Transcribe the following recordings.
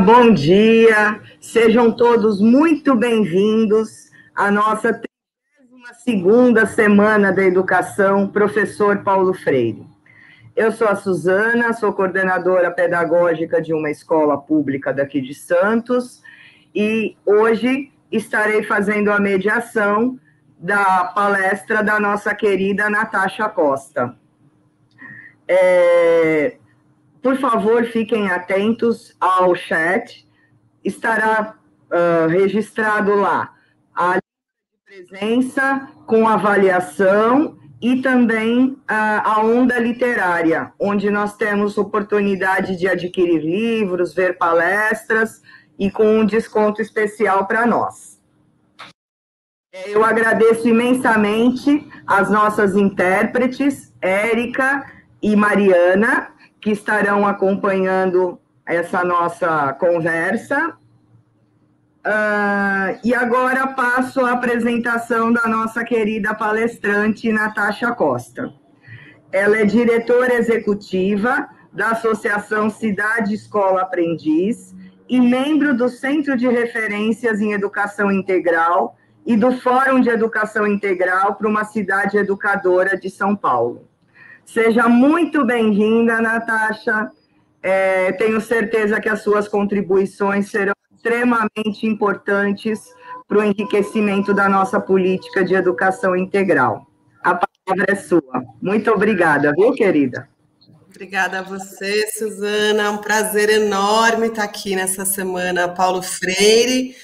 bom dia. Sejam todos muito bem-vindos à nossa 32ª Semana da Educação, Professor Paulo Freire. Eu sou a Suzana, sou coordenadora pedagógica de uma escola pública daqui de Santos e hoje estarei fazendo a mediação da palestra da nossa querida Natasha Costa. Por favor, fiquem atentos ao chat, estará registrado lá a lista de presença com avaliação e também a onda literária, onde nós temos oportunidade de adquirir livros, ver palestras e com um desconto especial para nós. Eu agradeço imensamente as nossas intérpretes, Érica e Mariana, que estarão acompanhando essa nossa conversa. E agora passo a apresentação da nossa querida palestrante, Natasha Costa. Ela é diretora executiva da Associação Cidade Escola Aprendiz e membro do Centro de Referências em Educação Integral e do Fórum de Educação Integral para uma Cidade Educadora de São Paulo. Seja muito bem-vinda, Natasha. Tenho certeza que as suas contribuições serão extremamente importantes para o enriquecimento da nossa política de educação integral. A palavra é sua. Muito obrigada, viu, querida? Obrigada a você, Suzana. É um prazer enorme estar aqui nessa semana Paulo Freire,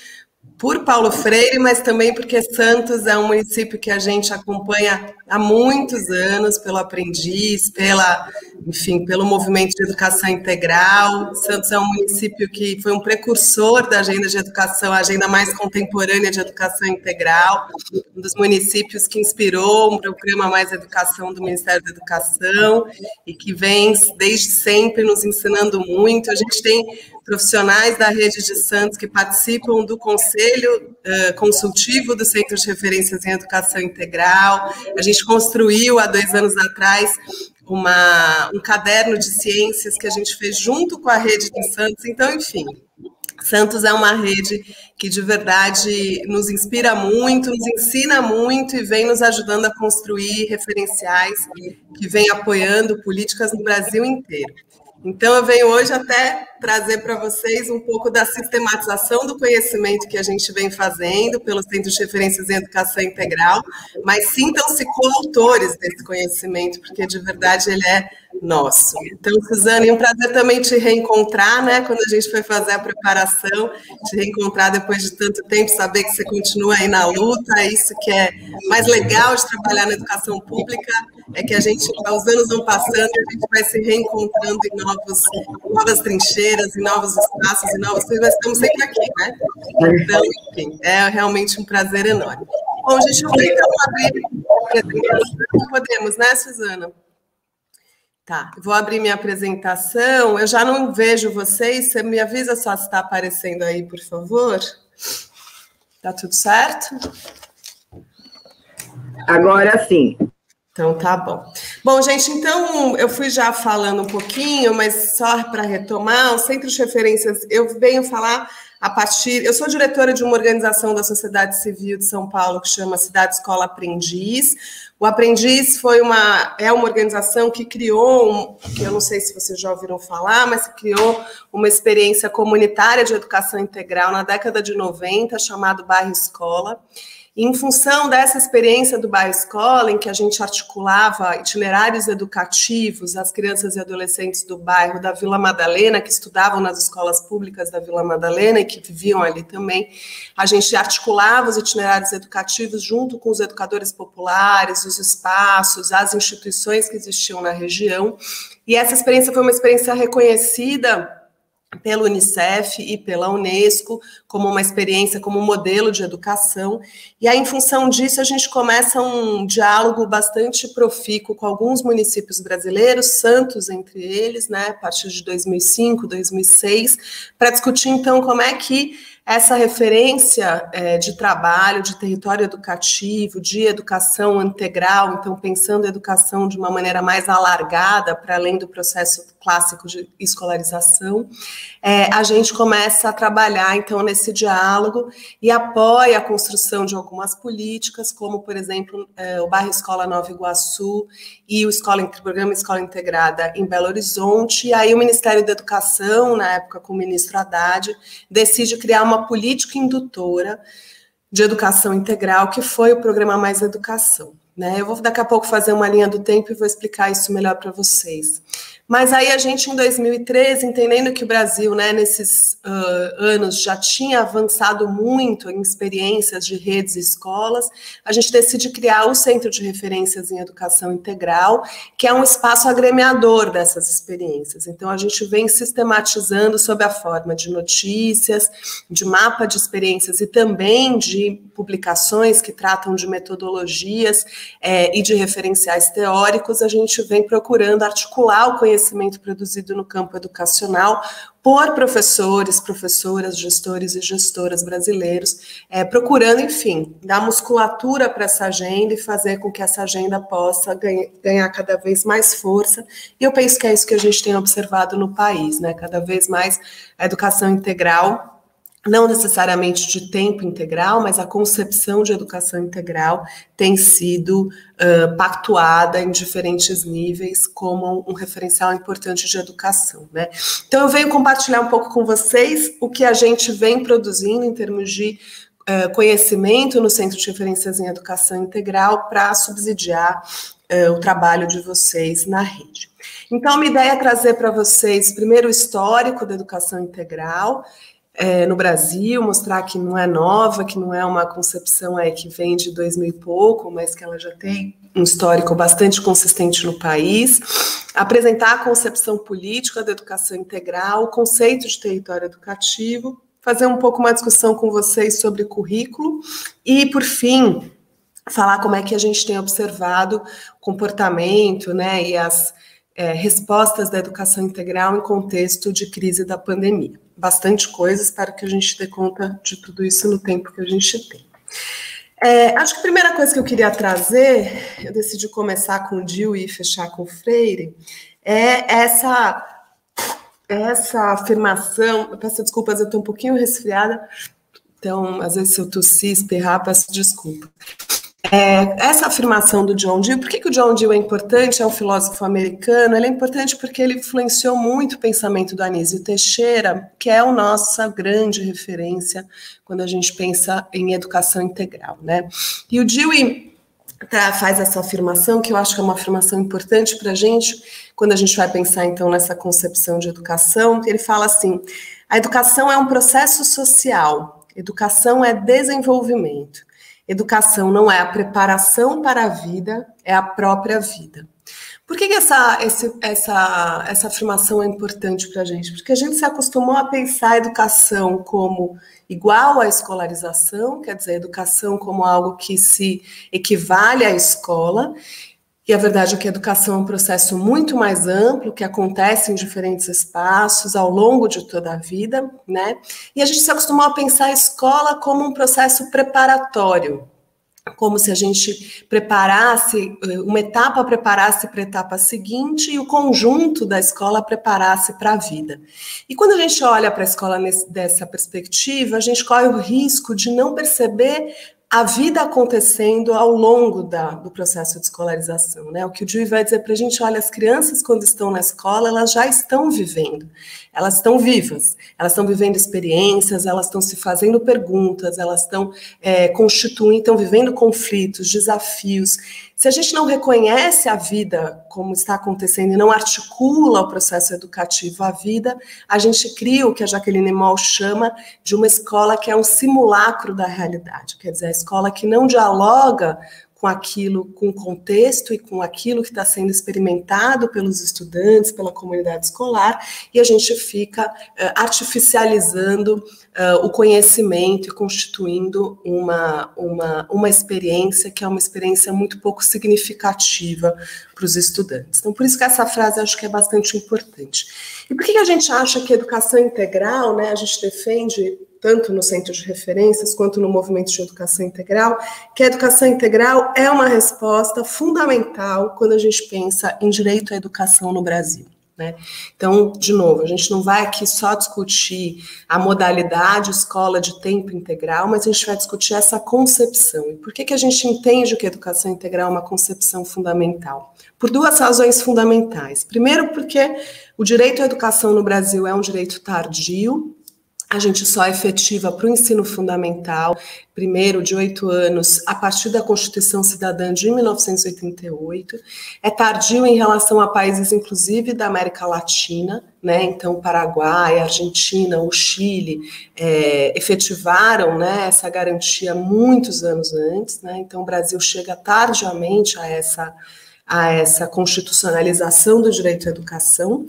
por Paulo Freire, mas também porque Santos é um município que a gente acompanha há muitos anos pelo Aprendiz, pelo movimento de educação integral. Santos é um município que foi um precursor da agenda de educação, a agenda mais contemporânea de educação integral, um dos municípios que inspirou um programa Mais Educação do Ministério da Educação e que vem desde sempre nos ensinando muito. A gente tem profissionais da rede de Santos que participam do Conselho Consultivo do Centro de Referências em Educação Integral. A gente construiu, há 2 anos atrás, um caderno de ciências que a gente fez junto com a rede de Santos. Então, enfim, Santos é uma rede que, de verdade, nos inspira muito, nos ensina muito e vem nos ajudando a construir referenciais que vem apoiando políticas no Brasil inteiro. Então, eu venho hoje até trazer para vocês um pouco da sistematização do conhecimento que a gente vem fazendo pelo Centro de Referências em Educação Integral, mas sintam-se coautores desse conhecimento, porque de verdade ele é nosso. Então, Suzana, é um prazer também te reencontrar, né? Quando a gente foi fazer a preparação, te reencontrar depois de tanto tempo, saber que você continua aí na luta, isso que é mais legal de trabalhar na educação pública, é que os anos vão passando e a gente vai se reencontrando em novas trincheiras, em novos espaços, em novas coisas, mas estamos sempre aqui, né? Então, enfim, é realmente um prazer enorme. Bom, gente, vamos então abrir a apresentação. Podemos, né, Suzana? Tá, vou abrir minha apresentação. Eu já não vejo vocês, você me avisa só se está aparecendo aí, por favor? Tá tudo certo? Agora sim. Então, tá bom. Bom, gente, então, eu fui já falando um pouquinho, mas só para retomar, o Centro de Referências, eu venho falar eu sou diretora de uma organização da sociedade civil de São Paulo que chama Cidade Escola Aprendiz. O Aprendiz é uma organização que criou, que eu não sei se vocês já ouviram falar, mas que criou uma experiência comunitária de educação integral na década de 90, chamado Bairro Escola. E, em função dessa experiência do Bairro Escola, em que a gente articulava itinerários educativos às crianças e adolescentes do bairro da Vila Madalena, que estudavam nas escolas públicas da Vila Madalena e que viviam ali também, a gente articulava os itinerários educativos junto com os educadores populares, os espaços, as instituições que existiam na região. E essa experiência foi uma experiência reconhecida pelo Unicef e pela Unesco, como uma experiência, como um modelo de educação. E aí, em função disso, a gente começa um diálogo bastante profícuo com alguns municípios brasileiros, Santos entre eles, né, a partir de 2005, 2006, para discutir, então, como é que essa referência de trabalho, de território educativo, de educação integral, então pensando a educação de uma maneira mais alargada, para além do processo clássico de escolarização, a gente começa a trabalhar, então, nesse diálogo e apoia a construção de algumas políticas, como, por exemplo, o bairro Escola Nova Iguaçu e o programa Escola Integrada em Belo Horizonte. E aí o Ministério da Educação, na época com o ministro Haddad, decide criar uma política indutora de educação integral, que foi o programa Mais Educação. Né? Eu vou daqui a pouco fazer uma linha do tempo e vou explicar isso melhor para vocês. Mas aí a gente, em 2013, entendendo que o Brasil, né, nesses anos, já tinha avançado muito em experiências de redes e escolas, a gente decide criar o Centro de Referências em Educação Integral, que é um espaço agremiador dessas experiências. Então, a gente vem sistematizando sob a forma de notícias, de mapa de experiências e também de publicações que tratam de metodologias e de referenciais teóricos. A gente vem procurando articular o conhecimento produzido no campo educacional por professores, professoras, gestores e gestoras brasileiros, procurando, enfim, dar musculatura para essa agenda e fazer com que essa agenda possa ganhar cada vez mais força. E eu penso que é isso que a gente tem observado no país, né? Cada vez mais a educação integral, não necessariamente de tempo integral, mas a concepção de educação integral tem sido pactuada em diferentes níveis como um referencial importante de educação, né? Então, eu venho compartilhar um pouco com vocês o que a gente vem produzindo em termos de conhecimento no Centro de Referências em Educação Integral para subsidiar o trabalho de vocês na rede. Então, a minha ideia é trazer para vocês, primeiro, o histórico da educação integral, no Brasil, mostrar que não é nova, que não é uma concepção que vem de 2000 e pouco, mas que ela já tem um histórico bastante consistente no país, apresentar a concepção política da educação integral, o conceito de território educativo, fazer um pouco uma discussão com vocês sobre currículo e, por fim, falar como é que a gente tem observado o comportamento, né, e as respostas da educação integral em contexto de crise da pandemia. Bastante coisa, espero que a gente dê conta de tudo isso no tempo que a gente tem. Acho que a primeira coisa que eu queria trazer, eu decidi começar com o Dewey e fechar com o Freire, é essa afirmação. Eu peço desculpas, eu estou um pouquinho resfriada, então, às vezes, se eu tossir, espirrar, peço desculpa. Essa afirmação do John Dewey, por que o John Dewey é importante? É um filósofo americano. Ele é importante porque ele influenciou muito o pensamento do Anísio Teixeira, que é a nossa grande referência quando a gente pensa em educação integral, né? E o Dewey faz essa afirmação, que eu acho que é uma afirmação importante para a gente, quando a gente vai pensar, então, nessa concepção de educação. Ele fala assim: a educação é um processo social, educação é desenvolvimento. Educação não é a preparação para a vida, é a própria vida. Por que essa afirmação é importante para a gente? Porque a gente se acostumou a pensar a educação como igual à escolarização, quer dizer, a educação como algo que se equivale à escola, e a verdade é que a educação é um processo muito mais amplo, que acontece em diferentes espaços, ao longo de toda a vida, né? E a gente se acostumou a pensar a escola como um processo preparatório, como se a gente preparasse, uma etapa preparasse para a etapa seguinte e o conjunto da escola preparasse para a vida. E quando a gente olha para a escola dessa perspectiva, a gente corre o risco de não perceber a vida acontecendo ao longo do processo de escolarização, né? O que o Dewey vai dizer para a gente: olha, as crianças, quando estão na escola, elas já estão vivendo, elas estão vivas, elas estão vivendo experiências, elas estão se fazendo perguntas, elas estão constituindo, estão vivendo conflitos, desafios. Se a gente não reconhece a vida como está acontecendo e não articula o processo educativo à vida, a gente cria o que a Jacqueline Moll chama de uma escola que é um simulacro da realidade, quer dizer, a escola que não dialoga com aquilo, com o contexto e com aquilo que está sendo experimentado pelos estudantes, pela comunidade escolar, e a gente fica artificializando o conhecimento e constituindo uma experiência que é uma experiência muito pouco significativa para os estudantes. Então, por isso que essa frase acho que é bastante importante. E por que a gente acha que a educação integral, né, a gente defende tanto no Centro de Referências quanto no Movimento de Educação Integral, que a educação integral é uma resposta fundamental quando a gente pensa em direito à educação no Brasil. né? Então, de novo, a gente não vai aqui só discutir a modalidade escola de tempo integral, mas a gente vai discutir essa concepção. E por que a gente entende que a educação integral é uma concepção fundamental? Por duas razões fundamentais. Primeiro, porque o direito à educação no Brasil é um direito tardio. A gente só efetiva para o ensino fundamental, primeiro de 8 anos, a partir da Constituição Cidadã de 1988. É tardio em relação a países, inclusive, da América Latina, né? Então, Paraguai, Argentina, o Chile efetivaram, né, essa garantia muitos anos antes, né? Então, o Brasil chega tardiamente a essa constitucionalização do direito à educação.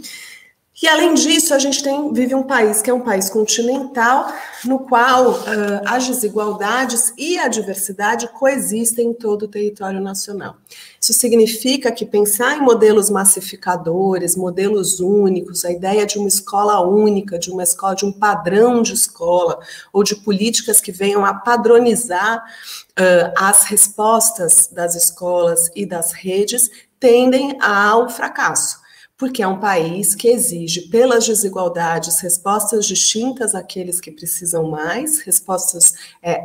E, além disso, a gente vive um país que é um país continental, no qual as desigualdades e a diversidade coexistem em todo o território nacional. Isso significa que pensar em modelos massificadores, modelos únicos, a ideia de uma escola única, de uma escola, de um padrão de escola, ou de políticas que venham a padronizar as respostas das escolas e das redes, tendem ao fracasso. Porque é um país que exige, pelas desigualdades, respostas distintas àqueles que precisam mais, respostas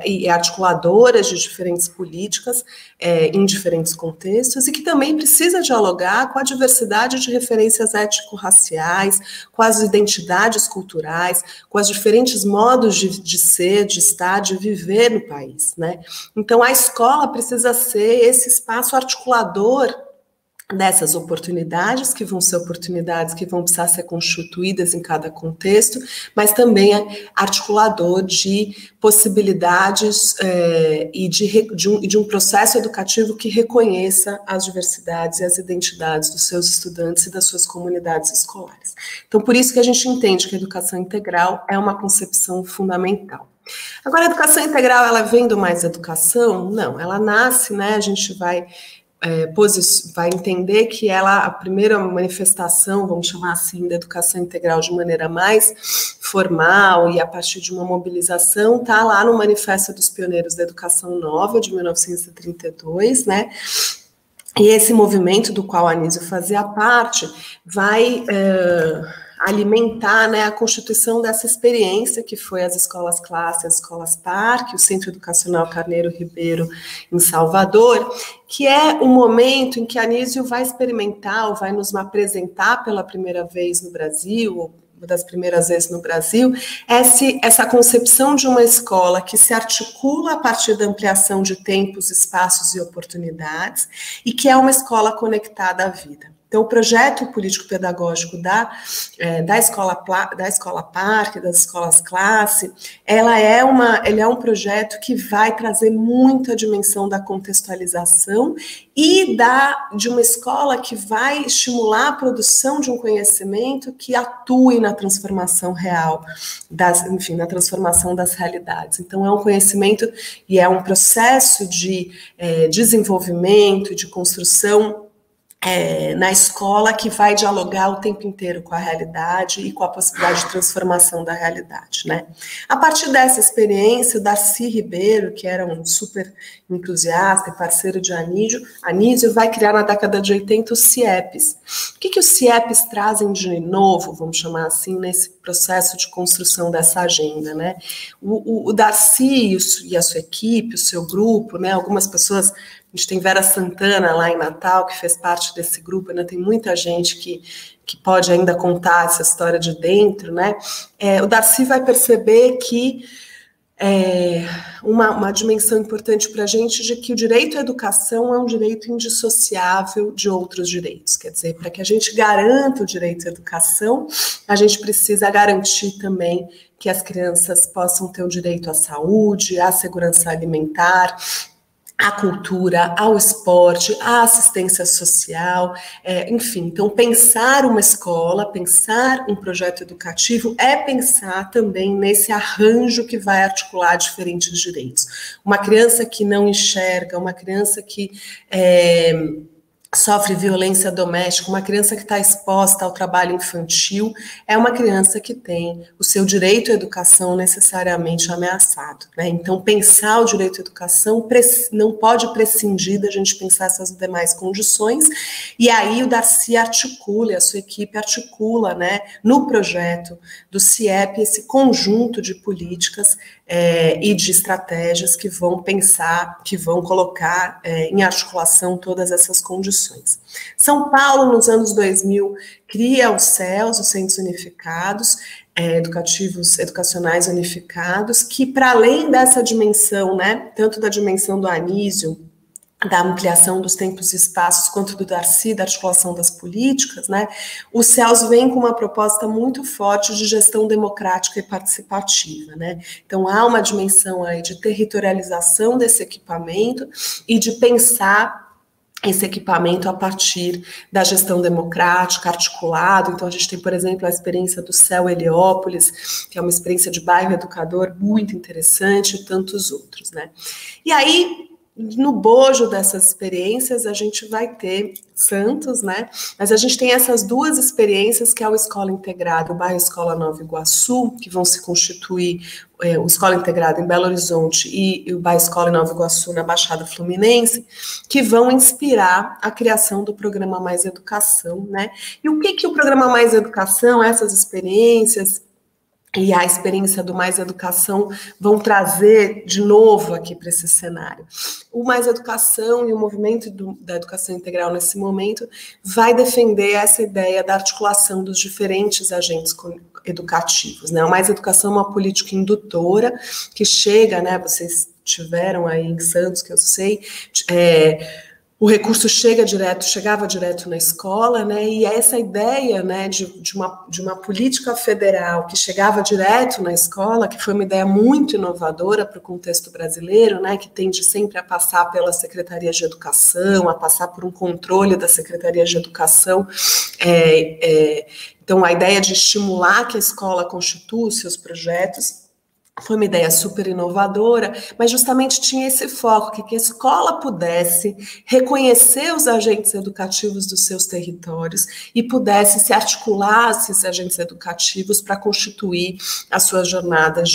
e articuladoras de diferentes políticas em diferentes contextos, e que também precisa dialogar com a diversidade de referências étnico-raciais, com as identidades culturais, com os diferentes modos de ser, de estar, de viver no país, né? Então, a escola precisa ser esse espaço articulador dessas oportunidades, que vão ser oportunidades que vão precisar ser constituídas em cada contexto, mas também é articulador de possibilidades e de um processo educativo que reconheça as diversidades e as identidades dos seus estudantes e das suas comunidades escolares. Então, por isso que a gente entende que a educação integral é uma concepção fundamental. Agora, a educação integral, ela vem do Mais Educação? Não, ela nasce, né, a gente vai entender que a primeira manifestação, vamos chamar assim, da educação integral de maneira mais formal e a partir de uma mobilização, está lá no Manifesto dos Pioneiros da Educação Nova, de 1932, né? E esse movimento do qual a Anísio fazia parte vai alimentar, né, a constituição dessa experiência que foi as escolas classe, as escolas parque, o Centro Educacional Carneiro Ribeiro em Salvador, que é o momento em que a Anísio vai experimentar, ou vai nos apresentar pela primeira vez no Brasil, uma das primeiras vezes no Brasil, essa concepção de uma escola que se articula a partir da ampliação de tempos, espaços e oportunidades, e que é uma escola conectada à vida. Então, o projeto político-pedagógico da escola parque, das escolas classe, ele é um projeto que vai trazer muito a dimensão da contextualização e de uma escola que vai estimular a produção de um conhecimento que atue na transformação real, na transformação das realidades. Então, é um conhecimento e é um processo de desenvolvimento, de construção na escola que vai dialogar o tempo inteiro com a realidade e com a possibilidade de transformação da realidade, né? A partir dessa experiência, o Darcy Ribeiro, que era um super entusiasta e parceiro de Anísio, vai criar na década de 80 os CIEPs. O que os CIEPs trazem de novo, vamos chamar assim, nesse processo de construção dessa agenda, né? O Darcy e a sua equipe, o seu grupo, né? Algumas pessoas... A gente tem Vera Santana lá em Natal, que fez parte desse grupo, ainda tem muita gente que pode ainda contar essa história de dentro, né? O Darcy vai perceber que uma dimensão importante para a gente de que o direito à educação é um direito indissociável de outros direitos. Quer dizer, para que a gente garanta o direito à educação, a gente precisa garantir também que as crianças possam ter o direito à saúde, à segurança alimentar, à cultura, ao esporte, à assistência social, enfim. Então, pensar uma escola, pensar um projeto educativo é pensar também nesse arranjo que vai articular diferentes direitos. Uma criança que não enxerga, uma criança que sofre violência doméstica, uma criança que está exposta ao trabalho infantil, é uma criança que tem o seu direito à educação necessariamente ameaçado, né? Então, pensar o direito à educação não pode prescindir da gente pensar essas demais condições, e aí o Darcy articula, a sua equipe articula, né, no projeto do CIEP, esse conjunto de políticas e de estratégias que vão pensar, que vão colocar em articulação todas essas condições. São Paulo, nos anos 2000, cria os CEUs, os Centros Unificados, educacionais unificados, que para além dessa dimensão, né, tanto da dimensão do Anísio, da ampliação dos tempos e espaços, quanto do Darcy, da articulação das políticas, né, os CEUs vem com uma proposta muito forte de gestão democrática e participativa, né, então há uma dimensão aí de territorialização desse equipamento e de pensar esse equipamento a partir da gestão democrática, articulado. Então a gente tem, por exemplo, a experiência do CEU Heliópolis, que é uma experiência de bairro educador muito interessante, e tantos outros, né, e aí, no bojo dessas experiências, a gente vai ter Santos, né? Mas a gente tem essas duas experiências, que é o Escola Integrada, o bairro Escola Nova Iguaçu, que vão se constituir, o Escola Integrada em Belo Horizonte e o bairro Escola Nova Iguaçu na Baixada Fluminense, que vão inspirar a criação do Programa Mais Educação, né? E o que o Programa Mais Educação, essas experiências e a experiência do Mais Educação vão trazer de novo aqui para esse cenário? O Mais Educação e o movimento da educação integral nesse momento vai defender essa ideia da articulação dos diferentes agentes educativos, né? O Mais Educação é uma política indutora que chega, né? Vocês tiveram aí em Santos, que eu sei, o recurso chegava direto na escola, né? E essa ideia, né, de uma política federal que chegava direto na escola, que foi uma ideia muito inovadora para o contexto brasileiro, né, que tende sempre a passar pela Secretaria de Educação, a passar por um controle da Secretaria de Educação. Então, a ideia de estimular que a escola constitua os seus projetos foi uma ideia super inovadora, mas justamente tinha esse foco, que a escola pudesse reconhecer os agentes educativos dos seus territórios e pudesse se articular esses agentes educativos para constituir as suas jornadas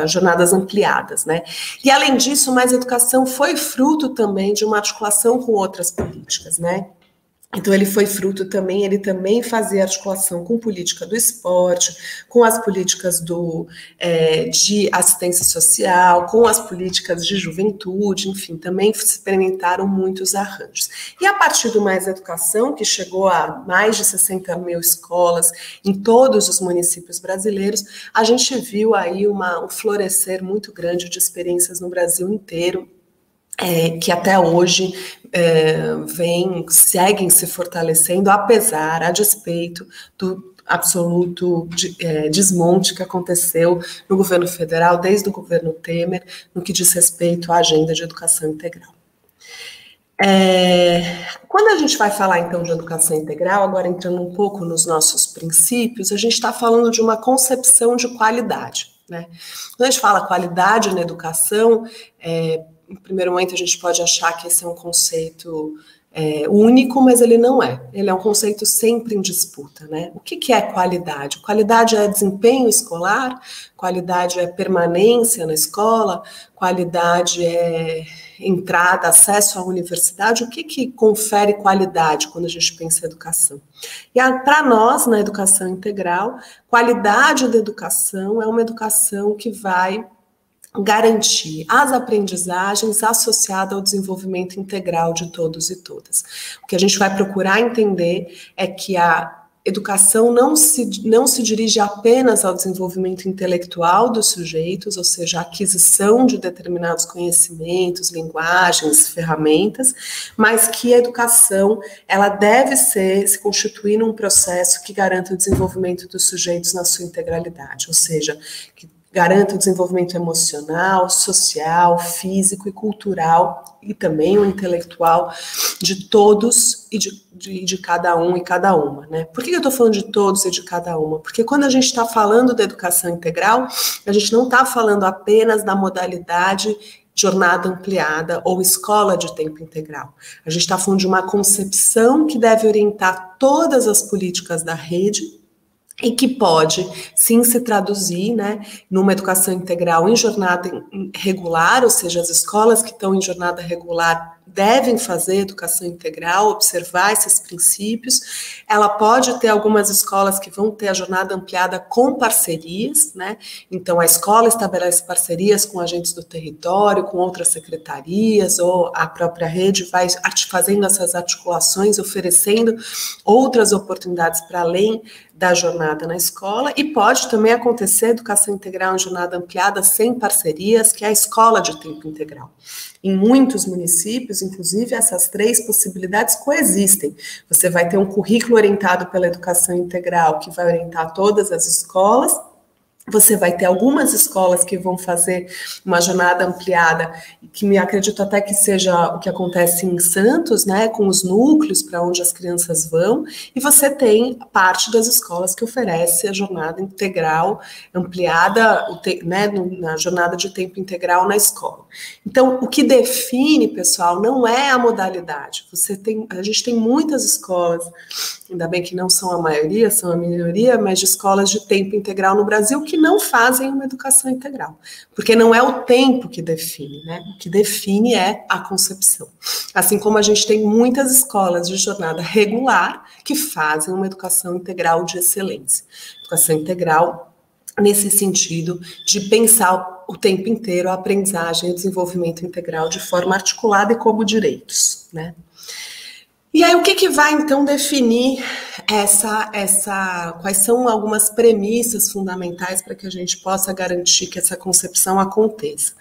jornadas ampliadas, né? E além disso, Mais Educação foi fruto também de uma articulação com outras políticas, né? Então, ele foi fruto também, ele também fazia articulação com política do esporte, com as políticas de assistência social, com as políticas de juventude, enfim, também se experimentaram muitos arranjos. E a partir do Mais Educação, que chegou a mais de 60 mil escolas em todos os municípios brasileiros, a gente viu aí um florescer muito grande de experiências no Brasil inteiro, que até hoje seguem se fortalecendo, a despeito do absoluto desmonte que aconteceu no governo federal, desde o governo Temer, no que diz respeito à agenda de educação integral. Quando a gente vai falar, então, de educação integral, agora entrando um pouco nos nossos princípios, a gente está falando de uma concepção de qualidade, né? Quando a gente fala qualidade na educação, no primeiro momento a gente pode achar que esse é um conceito único, mas ele não é. Ele é um conceito sempre em disputa, né? O que é qualidade? Qualidade é desempenho escolar? Qualidade é permanência na escola? Qualidade é entrada, acesso à universidade? O que confere qualidade quando a gente pensa em educação? E para nós, na educação integral, qualidade da educação é uma educação que vai garantir as aprendizagens associadas ao desenvolvimento integral de todos e todas. O que a gente vai procurar entender é que a educação não se dirige apenas ao desenvolvimento intelectual dos sujeitos, ou seja, a aquisição de determinados conhecimentos, linguagens, ferramentas, mas que a educação ela deve se constituir num processo que garanta o desenvolvimento dos sujeitos na sua integralidade, ou seja, que garanta o desenvolvimento emocional, social, físico e cultural, e também o intelectual de todos e de cada um e cada uma, né? Por que eu estou falando de todos e de cada uma? Porque quando a gente está falando da educação integral, a gente não está falando apenas da modalidade jornada ampliada ou escola de tempo integral. A gente está falando de uma concepção que deve orientar todas as políticas da rede e que pode, sim, se traduzir, né, numa educação integral em jornada regular, ou seja, as escolas que estão em jornada regular devem fazer educação integral, observar esses princípios. Ela pode ter algumas escolas que vão ter a jornada ampliada com parcerias, né? Então a escola estabelece parcerias com agentes do território, com outras secretarias, ou a própria rede vai fazendo essas articulações, oferecendo outras oportunidades para além da jornada na escola, e pode também acontecer educação integral em jornada ampliada sem parcerias, que é a escola de tempo integral. Em muitos municípios, inclusive, essas três possibilidades coexistem. Você vai ter um currículo orientado pela educação integral, que vai orientar todas as escolas. Você vai ter algumas escolas que vão fazer uma jornada ampliada, que me acredito até que seja o que acontece em Santos, né, com os núcleos para onde as crianças vão, e você tem parte das escolas que oferece a jornada integral ampliada, né, na jornada de tempo integral na escola. Então, o que define, pessoal, não é a modalidade. A gente tem muitas escolas, ainda bem que não são a maioria, são a minoria, mas de escolas de tempo integral no Brasil que não fazem uma educação integral, porque não é o tempo que define, né? O que define é a concepção. Assim como a gente tem muitas escolas de jornada regular que fazem uma educação integral de excelência. Educação integral nesse sentido de pensar o tempo inteiro a aprendizagem e o desenvolvimento integral de forma articulada e como direitos, né? E aí, o que vai, então, definir quais são algumas premissas fundamentais para que a gente possa garantir que essa concepção aconteça?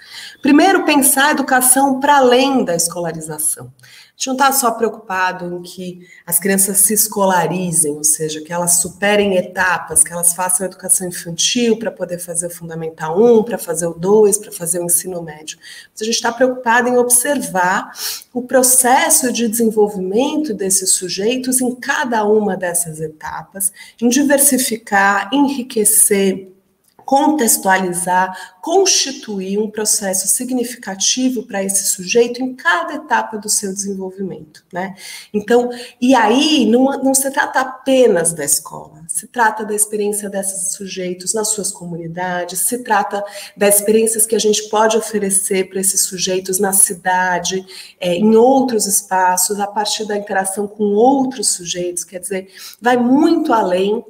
Primeiro, pensar a educação para além da escolarização. A gente não está só preocupado em que as crianças se escolarizem, ou seja, que elas superem etapas, que elas façam a educação infantil para poder fazer o Fundamental 1, para fazer o 2, para fazer o ensino médio. Mas a gente está preocupado em observar o processo de desenvolvimento desses sujeitos em cada uma dessas etapas, em diversificar, enriquecer, contextualizar, constituir um processo significativo para esse sujeito em cada etapa do seu desenvolvimento, né? Então, e aí não se trata apenas da escola, se trata da experiência desses sujeitos nas suas comunidades, se trata das experiências que a gente pode oferecer para esses sujeitos na cidade, em outros espaços, a partir da interação com outros sujeitos, quer dizer, vai muito além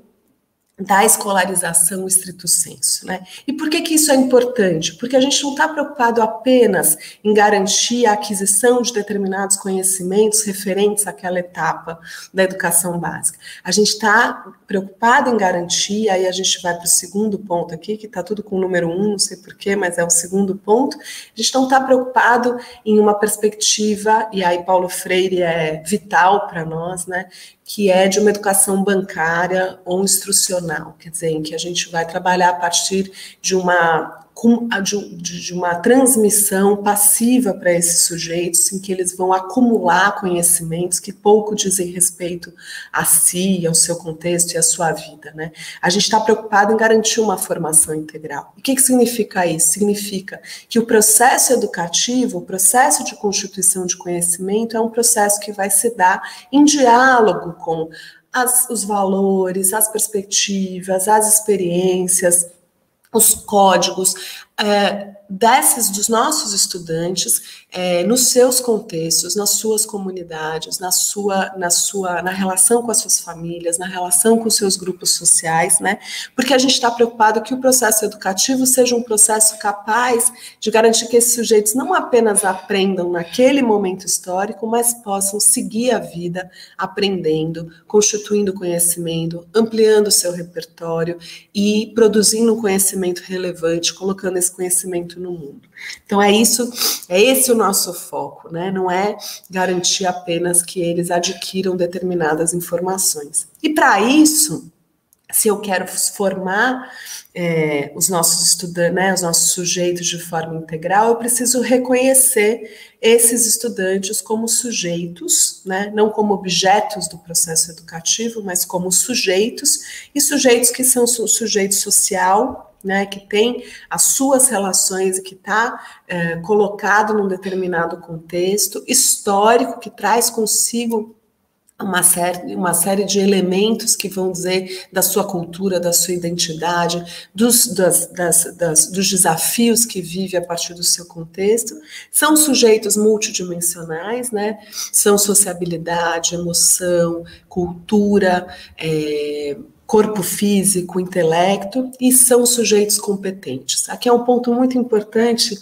da escolarização estrito sensu, né? E por que isso é importante? Porque a gente não está preocupado apenas em garantir a aquisição de determinados conhecimentos referentes àquela etapa da educação básica. A gente está preocupado em garantir, aí a gente vai para o segundo ponto aqui, que está tudo com o número 1, não sei porquê, mas é o segundo ponto. A gente não está preocupado em uma perspectiva, e aí Paulo Freire é vital para nós, né? Que é de uma educação bancária ou instrucional, quer dizer, em que a gente vai trabalhar a partir de uma transmissão passiva para esses sujeitos, em que eles vão acumular conhecimentos que pouco dizem respeito a si, ao seu contexto e à sua vida, né? A gente está preocupado em garantir uma formação integral. O que significa isso? Significa que o processo educativo, o processo de constituição de conhecimento é um processo que vai se dar em diálogo com os valores, as perspectivas, as experiências, os códigos dos nossos estudantes, nos seus contextos, nas suas comunidades, na relação com as suas famílias, na relação com os seus grupos sociais, né? Porque a gente está preocupado que o processo educativo seja um processo capaz de garantir que esses sujeitos não apenas aprendam naquele momento histórico, mas possam seguir a vida aprendendo, constituindo conhecimento, ampliando o seu repertório e produzindo um conhecimento relevante, colocando esse conhecimento no mundo. Então é esse o nosso foco, né? Não é garantir apenas que eles adquiram determinadas informações. E para isso, se eu quero formar os nossos estudantes, né, os nossos sujeitos de forma integral, eu preciso reconhecer esses estudantes como sujeitos, né, não como objetos do processo educativo, mas como sujeitos, e sujeitos que são sujeito social, né, que tem as suas relações e que está colocado num determinado contexto histórico, que traz consigo uma série de elementos que vão dizer da sua cultura, da sua identidade, dos desafios que vive a partir do seu contexto. São sujeitos multidimensionais, né? São sociabilidade, emoção, cultura, corpo físico, intelecto, e são sujeitos competentes. Aqui é um ponto muito importante,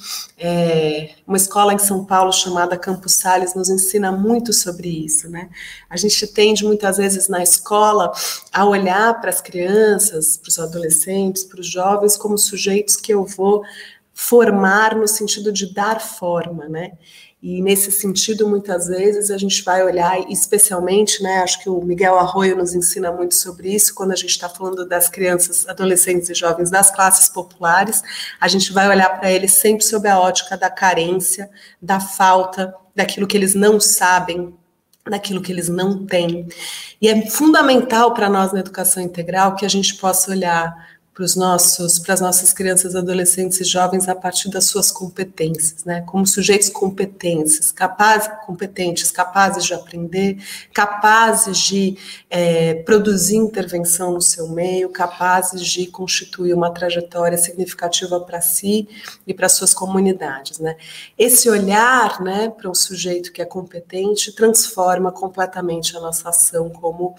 uma escola em São Paulo chamada Campos Sales nos ensina muito sobre isso, né? A gente tende muitas vezes na escola a olhar para as crianças, para os adolescentes, para os jovens como sujeitos que eu vou formar no sentido de dar forma, né? E nesse sentido, muitas vezes, a gente vai olhar, especialmente, né, acho que o Miguel Arroyo nos ensina muito sobre isso, quando a gente está falando das crianças, adolescentes e jovens das classes populares, a gente vai olhar para eles sempre sob a ótica da carência, da falta, daquilo que eles não sabem, daquilo que eles não têm. E é fundamental para nós na educação integral que a gente possa olhar para as nossas crianças, adolescentes e jovens a partir das suas competências, né? Como sujeitos competentes, capazes de aprender, capazes de produzir intervenção no seu meio, capazes de constituir uma trajetória significativa para si e para suas comunidades, né? Esse olhar, né, para um sujeito que é competente transforma completamente a nossa ação como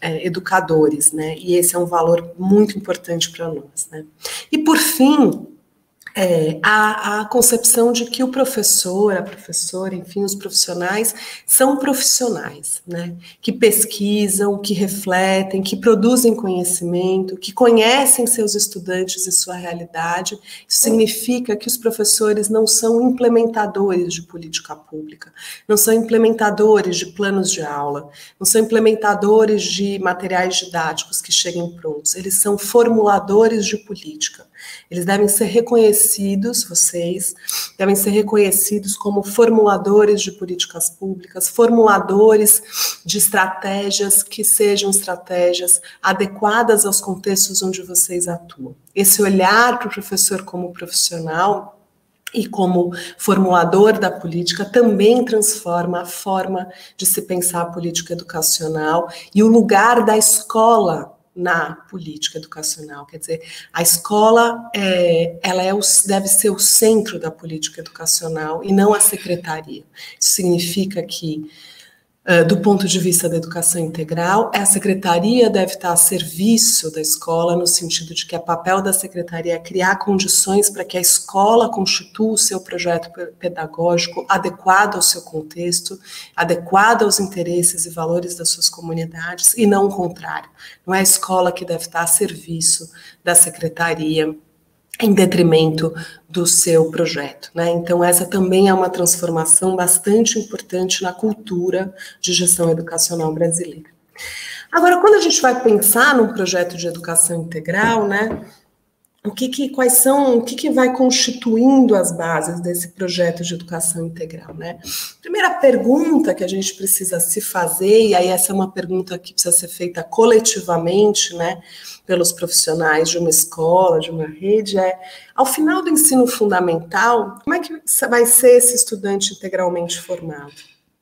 educadores, né? E esse é um valor muito importante para nós, né? E por fim, a concepção de que o professor, a professora, enfim, os profissionais são profissionais, né? Que pesquisam, que refletem, que produzem conhecimento, que conhecem seus estudantes e sua realidade. Isso significa que os professores não são implementadores de política pública, não são implementadores de planos de aula, não são implementadores de materiais didáticos que cheguem prontos, eles são formuladores de política. Eles devem ser reconhecidos, vocês devem ser reconhecidos como formuladores de políticas públicas, formuladores de estratégias que sejam estratégias adequadas aos contextos onde vocês atuam. Esse olhar para o professor como profissional e como formulador da política também transforma a forma de se pensar a política educacional e o lugar da escola na política educacional. Quer dizer, a escola deve ser o centro da política educacional e não a secretaria. Isso significa que, do ponto de vista da educação integral, a secretaria deve estar a serviço da escola, no sentido de que o papel da secretaria é criar condições para que a escola constitua o seu projeto pedagógico adequado ao seu contexto, adequado aos interesses e valores das suas comunidades, e não o contrário. Não é a escola que deve estar a serviço da secretaria, em detrimento do seu projeto, né? Então, essa também é uma transformação bastante importante na cultura de gestão educacional brasileira. Agora, quando a gente vai pensar num projeto de educação integral, né, o que vai constituindo as bases desse projeto de educação integral, né? Primeira pergunta que a gente precisa se fazer, e aí essa é uma pergunta que precisa ser feita coletivamente, né, pelos profissionais de uma escola, de uma rede, ao final do ensino fundamental, como é que vai ser esse estudante integralmente formado?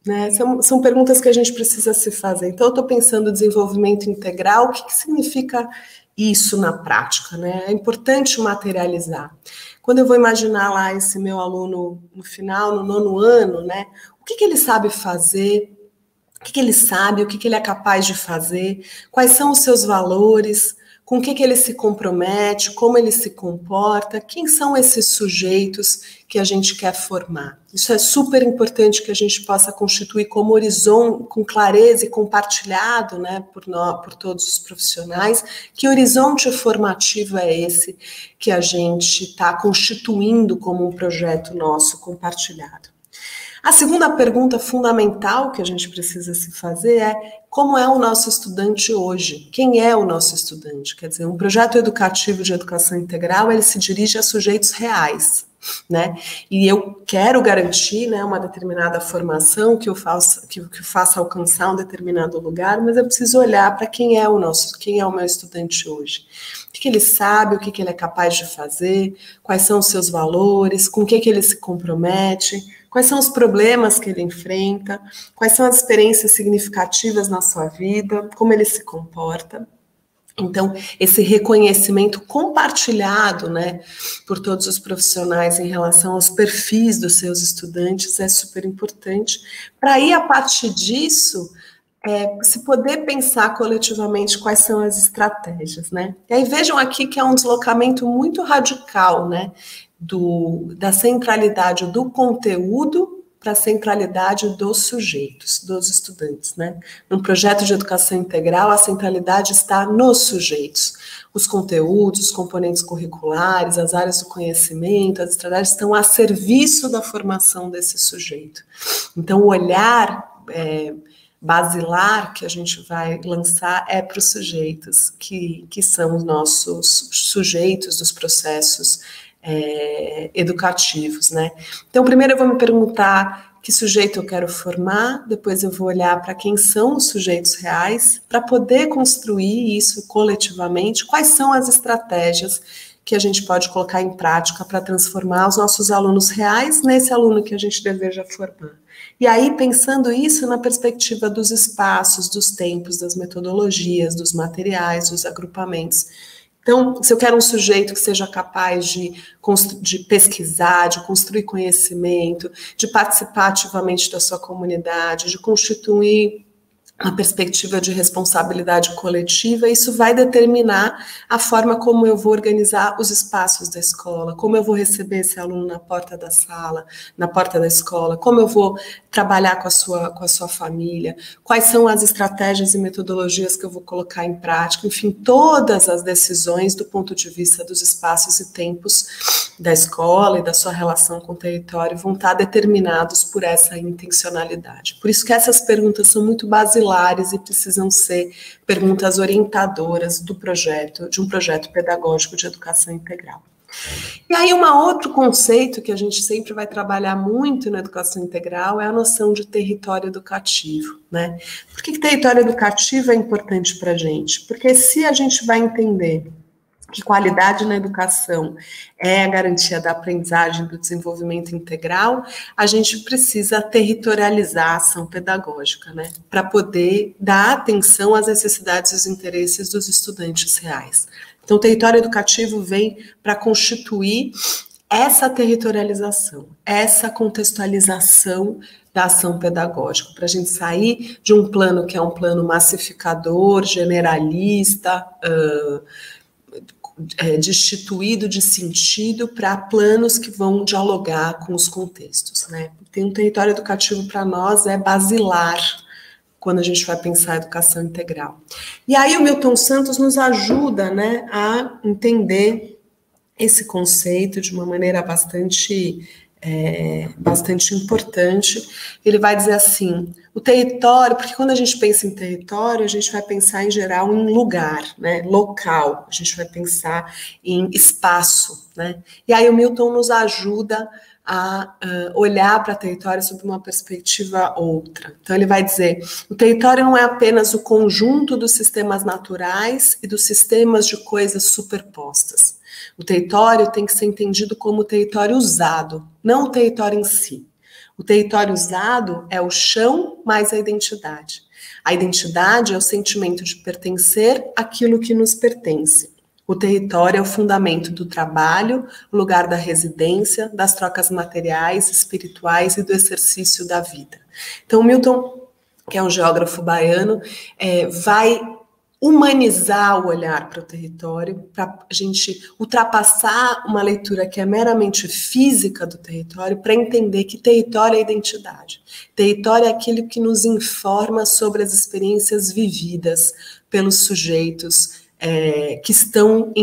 Né? São perguntas que a gente precisa se fazer. Então, eu estou pensando em desenvolvimento integral, o que significa isso na prática, né? É importante materializar. Quando eu vou imaginar lá esse meu aluno no final, no 9º ano, né? O que ele sabe fazer, o que ele sabe, o que ele é capaz de fazer, quais são os seus valores, com o que ele se compromete, como ele se comporta, quem são esses sujeitos que a gente quer formar. Isso é super importante que a gente possa constituir como horizonte, com clareza e compartilhado, né, por todos os profissionais. Que horizonte formativo é esse que a gente está constituindo como um projeto nosso compartilhado? A segunda pergunta fundamental que a gente precisa se fazer é: como é o nosso estudante hoje? Quem é o nosso estudante? Quer dizer, um projeto educativo de educação integral, ele se dirige a sujeitos reais, né? E eu quero garantir, né, uma determinada formação que eu faça alcançar um determinado lugar, mas eu preciso olhar para quem é o meu estudante hoje. O que ele sabe, o que ele é capaz de fazer, quais são os seus valores, com o que ele se compromete, quais são os problemas que ele enfrenta, quais são as experiências significativas na sua vida, como ele se comporta. Então, esse reconhecimento compartilhado, né, por todos os profissionais em relação aos perfis dos seus estudantes é super importante, para aí, a partir disso, se poder pensar coletivamente quais são as estratégias, né? E aí vejam aqui que é um deslocamento muito radical, né, da centralidade do conteúdo para a centralidade dos sujeitos, dos estudantes, né? No projeto de educação integral, a centralidade está nos sujeitos. Os conteúdos, os componentes curriculares, as áreas do conhecimento, as estratégias estão a serviço da formação desse sujeito. Então, o olhar basilar que a gente vai lançar é para os sujeitos, que são os nossos sujeitos dos processos educativos, né? Então, primeiro eu vou me perguntar que sujeito eu quero formar, depois eu vou olhar para quem são os sujeitos reais, para poder construir isso coletivamente, quais são as estratégias que a gente pode colocar em prática para transformar os nossos alunos reais nesse aluno que a gente deseja formar. E aí, pensando isso na perspectiva dos espaços, dos tempos, das metodologias, dos materiais, dos agrupamentos. Então, se eu quero um sujeito que seja capaz de pesquisar, de construir conhecimento, de participar ativamente da sua comunidade, de constituir uma perspectiva de responsabilidade coletiva, isso vai determinar a forma como eu vou organizar os espaços da escola, como eu vou receber esse aluno na porta da sala, na porta da escola, como eu vou trabalhar com a sua família, quais são as estratégias e metodologias que eu vou colocar em prática, enfim, todas as decisões do ponto de vista dos espaços e tempos da escola e da sua relação com o território vão estar determinados por essa intencionalidade. Por isso que essas perguntas são muito basilares e precisam ser perguntas orientadoras do projeto, de um projeto pedagógico de educação integral. E aí, outro conceito que a gente sempre vai trabalhar muito na educação integral é a noção de território educativo, né? Por que território educativo é importante para a gente? Porque se a gente vai entender que qualidade na educação é a garantia da aprendizagem do desenvolvimento integral, a gente precisa territorializar a ação pedagógica, né, para poder dar atenção às necessidades e aos interesses dos estudantes reais. Então, o território educativo vem para constituir essa territorialização, essa contextualização da ação pedagógica, para a gente sair de um plano que é um plano massificador, generalista, destituído de sentido para planos que vão dialogar com os contextos, né? Tem um território educativo para nós é basilar quando a gente vai pensar a educação integral. E aí o Milton Santos nos ajuda, né, a entender esse conceito de uma maneira bastante importante. Ele vai dizer assim, o território, porque quando a gente pensa em território, a gente vai pensar em geral em lugar, né, local, a gente vai pensar em espaço, né, e aí o Milton nos ajuda a olhar para o território sob uma perspectiva outra. Então ele vai dizer, o território não é apenas o conjunto dos sistemas naturais e dos sistemas de coisas superpostas. O território tem que ser entendido como território usado, não o território em si. O território usado é o chão mais a identidade. A identidade é o sentimento de pertencer àquilo que nos pertence. O território é o fundamento do trabalho, o lugar da residência, das trocas materiais, espirituais e do exercício da vida. Então, Milton, que é um geógrafo baiano, vai humanizar o olhar para o território, para a gente ultrapassar uma leitura que é meramente física do território, para entender que território é identidade. Território é aquilo que nos informa sobre as experiências vividas pelos sujeitos que estão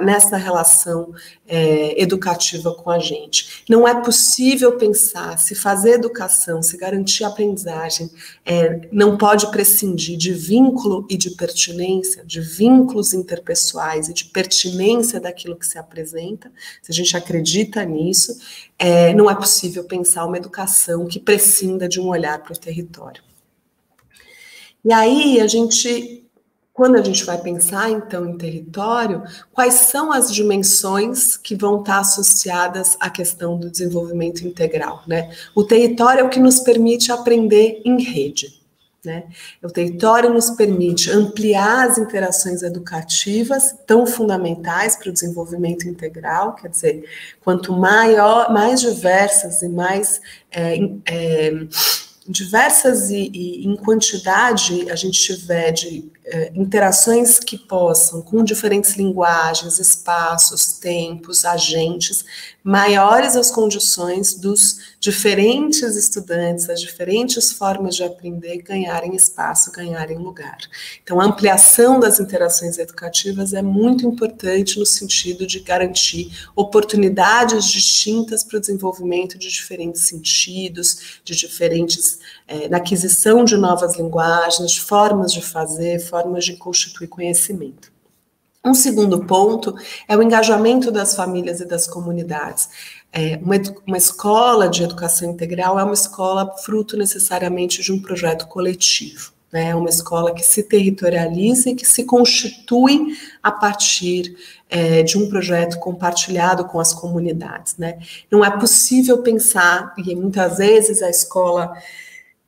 nessa relação educativa com a gente. Não é possível pensar, se fazer educação, se garantir a aprendizagem, não pode prescindir de vínculo e de pertinência, de vínculos interpessoais e de pertinência daquilo que se apresenta. Se a gente acredita nisso, não é possível pensar uma educação que prescinda de um olhar para o território. E aí, quando a gente vai pensar, então, em território, quais são as dimensões que vão estar associadas à questão do desenvolvimento integral, né? O território é o que nos permite aprender em rede, né? O território nos permite ampliar as interações educativas tão fundamentais para o desenvolvimento integral, quer dizer, quanto mais diversas e mais diversas e em quantidade a gente tiver de interações que possam, com diferentes linguagens, espaços, tempos, agentes, maiores as condições dos diferentes estudantes, as diferentes formas de aprender ganharem espaço, ganharem lugar. Então, a ampliação das interações educativas é muito importante no sentido de garantir oportunidades distintas para o desenvolvimento de diferentes sentidos, de diferentes, na aquisição de novas linguagens, formas de fazer, formas de constituir conhecimento. Um segundo ponto é o engajamento das famílias e das comunidades. Uma escola de educação integral é uma escola fruto necessariamente de um projeto coletivo, né? É uma escola que se territorializa e que se constitui a partir de um projeto compartilhado com as comunidades, né? Não é possível pensar, e muitas vezes a escola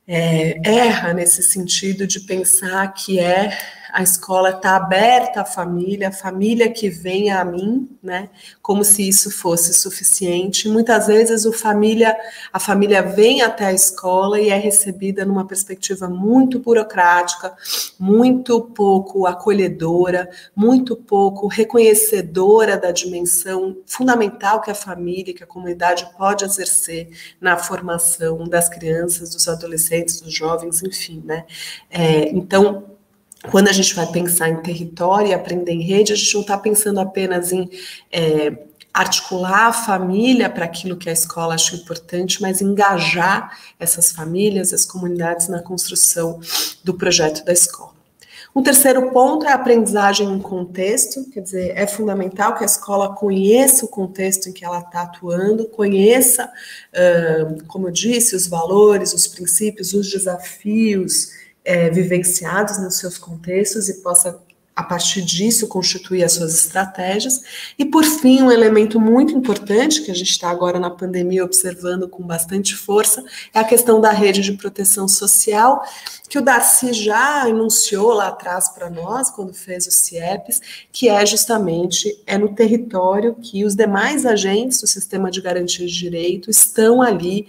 erra nesse sentido de pensar que a escola está aberta à família, a família que venha a mim, né, como se isso fosse suficiente. Muitas vezes a família vem até a escola e é recebida numa perspectiva muito burocrática, muito pouco acolhedora, muito pouco reconhecedora da dimensão fundamental que a família, que a comunidade pode exercer na formação das crianças, dos adolescentes, dos jovens, enfim, né. Então, quando a gente vai pensar em território e aprender em rede, a gente não está pensando apenas em articular a família para aquilo que a escola acha importante, mas engajar essas famílias, as comunidades na construção do projeto da escola. Um terceiro ponto é a aprendizagem em contexto, quer dizer, é fundamental que a escola conheça o contexto em que ela está atuando, conheça, como eu disse, os valores, os princípios, os desafios vivenciados nos seus contextos e possa, a partir disso, constituir as suas estratégias. E, por fim, um elemento muito importante, que a gente está agora na pandemia observando com bastante força, é a questão da rede de proteção social, que o Darcy já enunciou lá atrás para nós, quando fez os CIEPs, que é justamente no território que os demais agentes do sistema de garantia de direito estão ali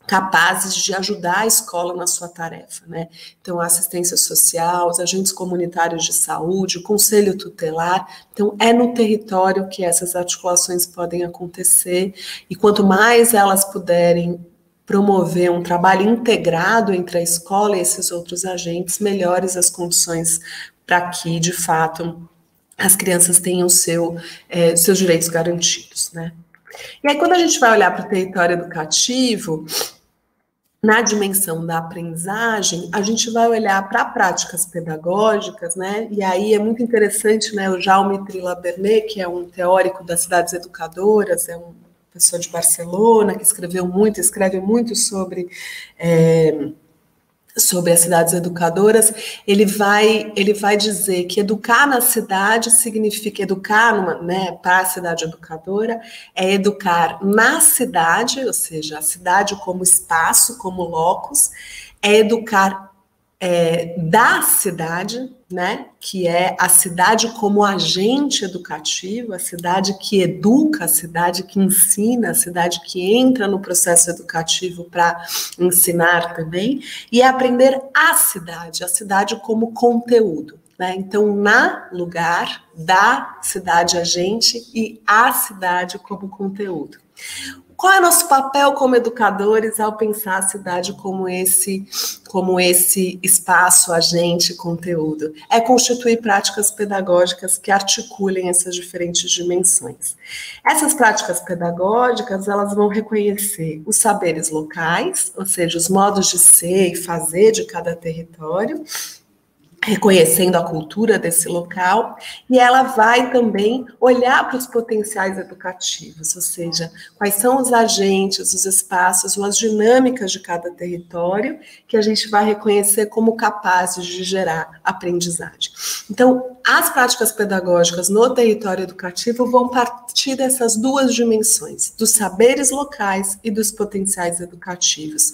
capazes de ajudar a escola na sua tarefa, né? Então, a assistência social, os agentes comunitários de saúde, o conselho tutelar. Então, é no território que essas articulações podem acontecer, e quanto mais elas puderem promover um trabalho integrado entre a escola e esses outros agentes, melhores as condições para que, de fato, as crianças tenham seus direitos garantidos, né? E aí, quando a gente vai olhar para o território educativo, na dimensão da aprendizagem, a gente vai olhar para práticas pedagógicas, né? E aí é muito interessante, né? O Jaume Trilla-Bernet, que é um teórico das cidades educadoras, é uma pessoa de Barcelona, que escreve muito sobre as cidades educadoras. Ele vai dizer que educar na cidade significa educar para a cidade educadora, é educar na cidade, ou seja, a cidade como espaço, como locus, é educar da cidade, né, que é a cidade como agente educativo, a cidade que educa, a cidade que ensina, a cidade que entra no processo educativo para ensinar também, e é aprender a cidade como conteúdo, né? Então, na lugar da cidade agente e a cidade como conteúdo. Qual é o nosso papel como educadores ao pensar a cidade como esse espaço, agente, conteúdo? É constituir práticas pedagógicas que articulem essas diferentes dimensões. Essas práticas pedagógicas, elas vão reconhecer os saberes locais, ou seja, os modos de ser e fazer de cada território, reconhecendo a cultura desse local, e ela vai também olhar para os potenciais educativos, ou seja, quais são os agentes, os espaços, ou as dinâmicas de cada território que a gente vai reconhecer como capazes de gerar aprendizagem. Então, as práticas pedagógicas no território educativo vão partir dessas duas dimensões, dos saberes locais e dos potenciais educativos.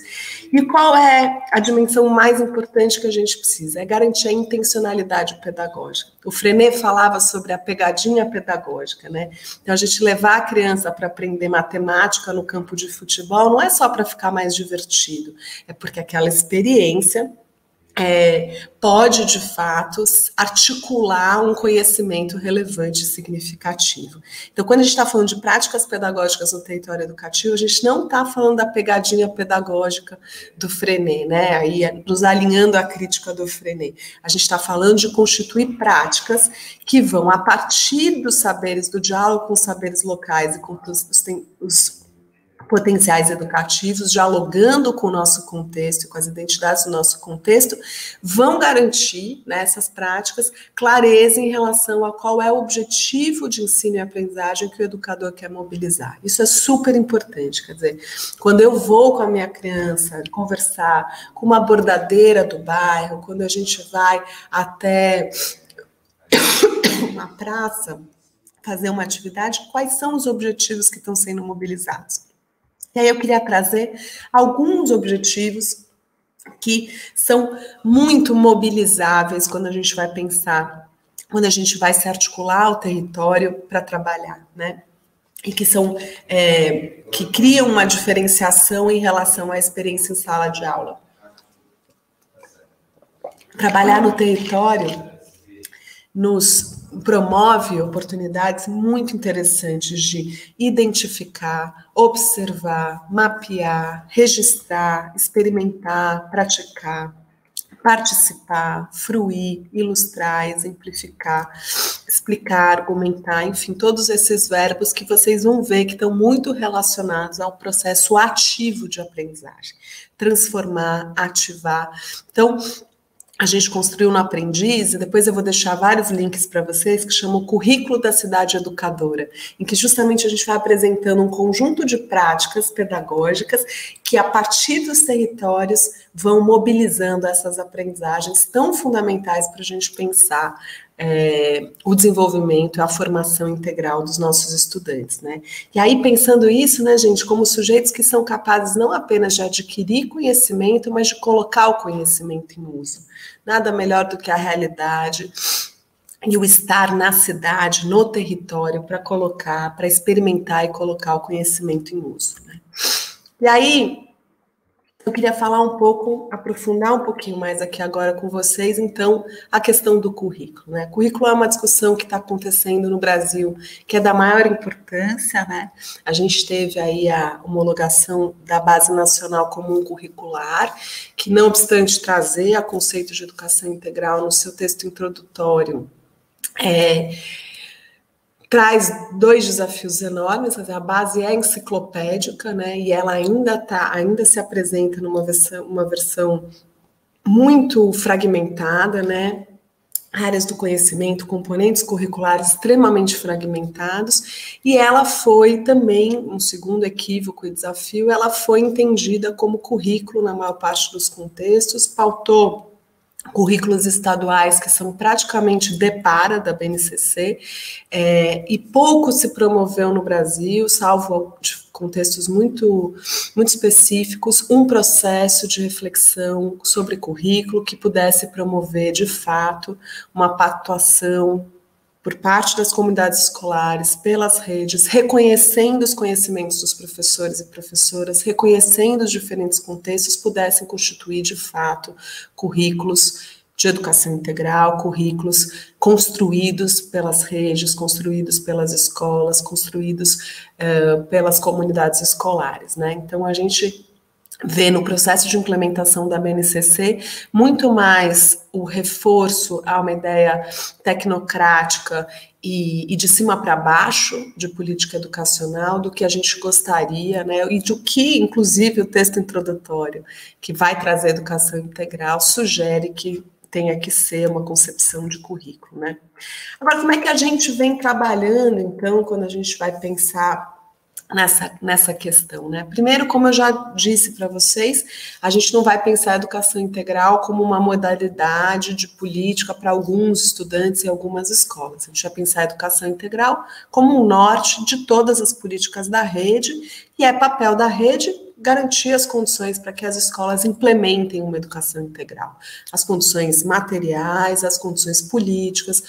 E qual é a dimensão mais importante que a gente precisa? É garantir a intencionalidade pedagógica. O Freinet falava sobre a pegadinha pedagógica, né? Então, a gente levar a criança para aprender matemática no campo de futebol não é só para ficar mais divertido, é porque aquela experiência pode, de fato, articular um conhecimento relevante e significativo. Então, quando a gente está falando de práticas pedagógicas no território educativo, a gente não está falando da pegadinha pedagógica do Freinet, né? Aí, nos alinhando à crítica do Freinet. A gente está falando de constituir práticas que vão, a partir dos saberes, do diálogo com os saberes locais e com os potenciais educativos, dialogando com o nosso contexto, com as identidades do nosso contexto, vão garantir, né, essas práticas, clareza em relação a qual é o objetivo de ensino e aprendizagem que o educador quer mobilizar. Isso é super importante, quer dizer, quando eu vou com a minha criança conversar com uma bordadeira do bairro, quando a gente vai até uma praça fazer uma atividade, quais são os objetivos que estão sendo mobilizados? E aí eu queria trazer alguns objetivos que são muito mobilizáveis quando a gente vai pensar, quando a gente vai se articular ao território para trabalhar, né? E que são, que criam uma diferenciação em relação à experiência em sala de aula. Trabalhar no território nos promove oportunidades muito interessantes de identificar, observar, mapear, registrar, experimentar, praticar, participar, fruir, ilustrar, exemplificar, explicar, argumentar, enfim, todos esses verbos que vocês vão ver que estão muito relacionados ao processo ativo de aprendizagem. Transformar, ativar. Então, a gente construiu no Aprendiz, e depois eu vou deixar vários links para vocês, que chama o Currículo da Cidade Educadora, em que justamente a gente vai apresentando um conjunto de práticas pedagógicas que, a partir dos territórios, vão mobilizando essas aprendizagens tão fundamentais para a gente pensar o desenvolvimento e a formação integral dos nossos estudantes, né? E aí, pensando isso, né, gente, como sujeitos que são capazes não apenas de adquirir conhecimento, mas de colocar o conhecimento em uso. Nada melhor do que a realidade e o estar na cidade, no território, para colocar, para experimentar e colocar o conhecimento em uso, né? E aí, eu queria falar um pouco, aprofundar um pouquinho mais aqui agora com vocês, então, a questão do currículo, né? Currículo é uma discussão que está acontecendo no Brasil, que é da maior importância, né? A gente teve aí a homologação da Base Nacional Comum Curricular, que, não obstante trazer a conceito de educação integral no seu texto introdutório, traz dois desafios enormes. A base é enciclopédica, né, e ela ainda se apresenta numa versão muito fragmentada, né, áreas do conhecimento, componentes curriculares extremamente fragmentados, e ela foi também, um segundo equívoco e desafio, ela foi entendida como currículo na maior parte dos contextos, pautou currículos estaduais que são praticamente de para da BNCC, e pouco se promoveu no Brasil, salvo contextos muito, muito específicos, um processo de reflexão sobre currículo que pudesse promover, de fato, uma pactuação por parte das comunidades escolares, pelas redes, reconhecendo os conhecimentos dos professores e professoras, reconhecendo os diferentes contextos, pudessem constituir, de fato, currículos de educação integral, currículos construídos pelas redes, construídos pelas escolas, construídos pelas comunidades escolares, né? Então, a gente vê no processo de implementação da BNCC muito mais o reforço a uma ideia tecnocrática e de cima para baixo de política educacional do que a gente gostaria, né? E do que, inclusive, o texto introdutório, que vai trazer educação integral, sugere que tenha que ser uma concepção de currículo, né? Agora, como é que a gente vem trabalhando, então, quando a gente vai pensar nessa questão, né? Primeiro, como eu já disse para vocês, a gente não vai pensar a educação integral como uma modalidade de política para alguns estudantes em algumas escolas. A gente vai pensar a educação integral como um norte de todas as políticas da rede, e é papel da rede garantir as condições para que as escolas implementem uma educação integral. As condições materiais, as condições políticas,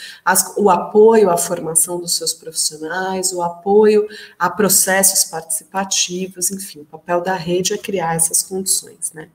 o apoio à formação dos seus profissionais, o apoio a processos participativos, enfim, o papel da rede é criar essas condições, né?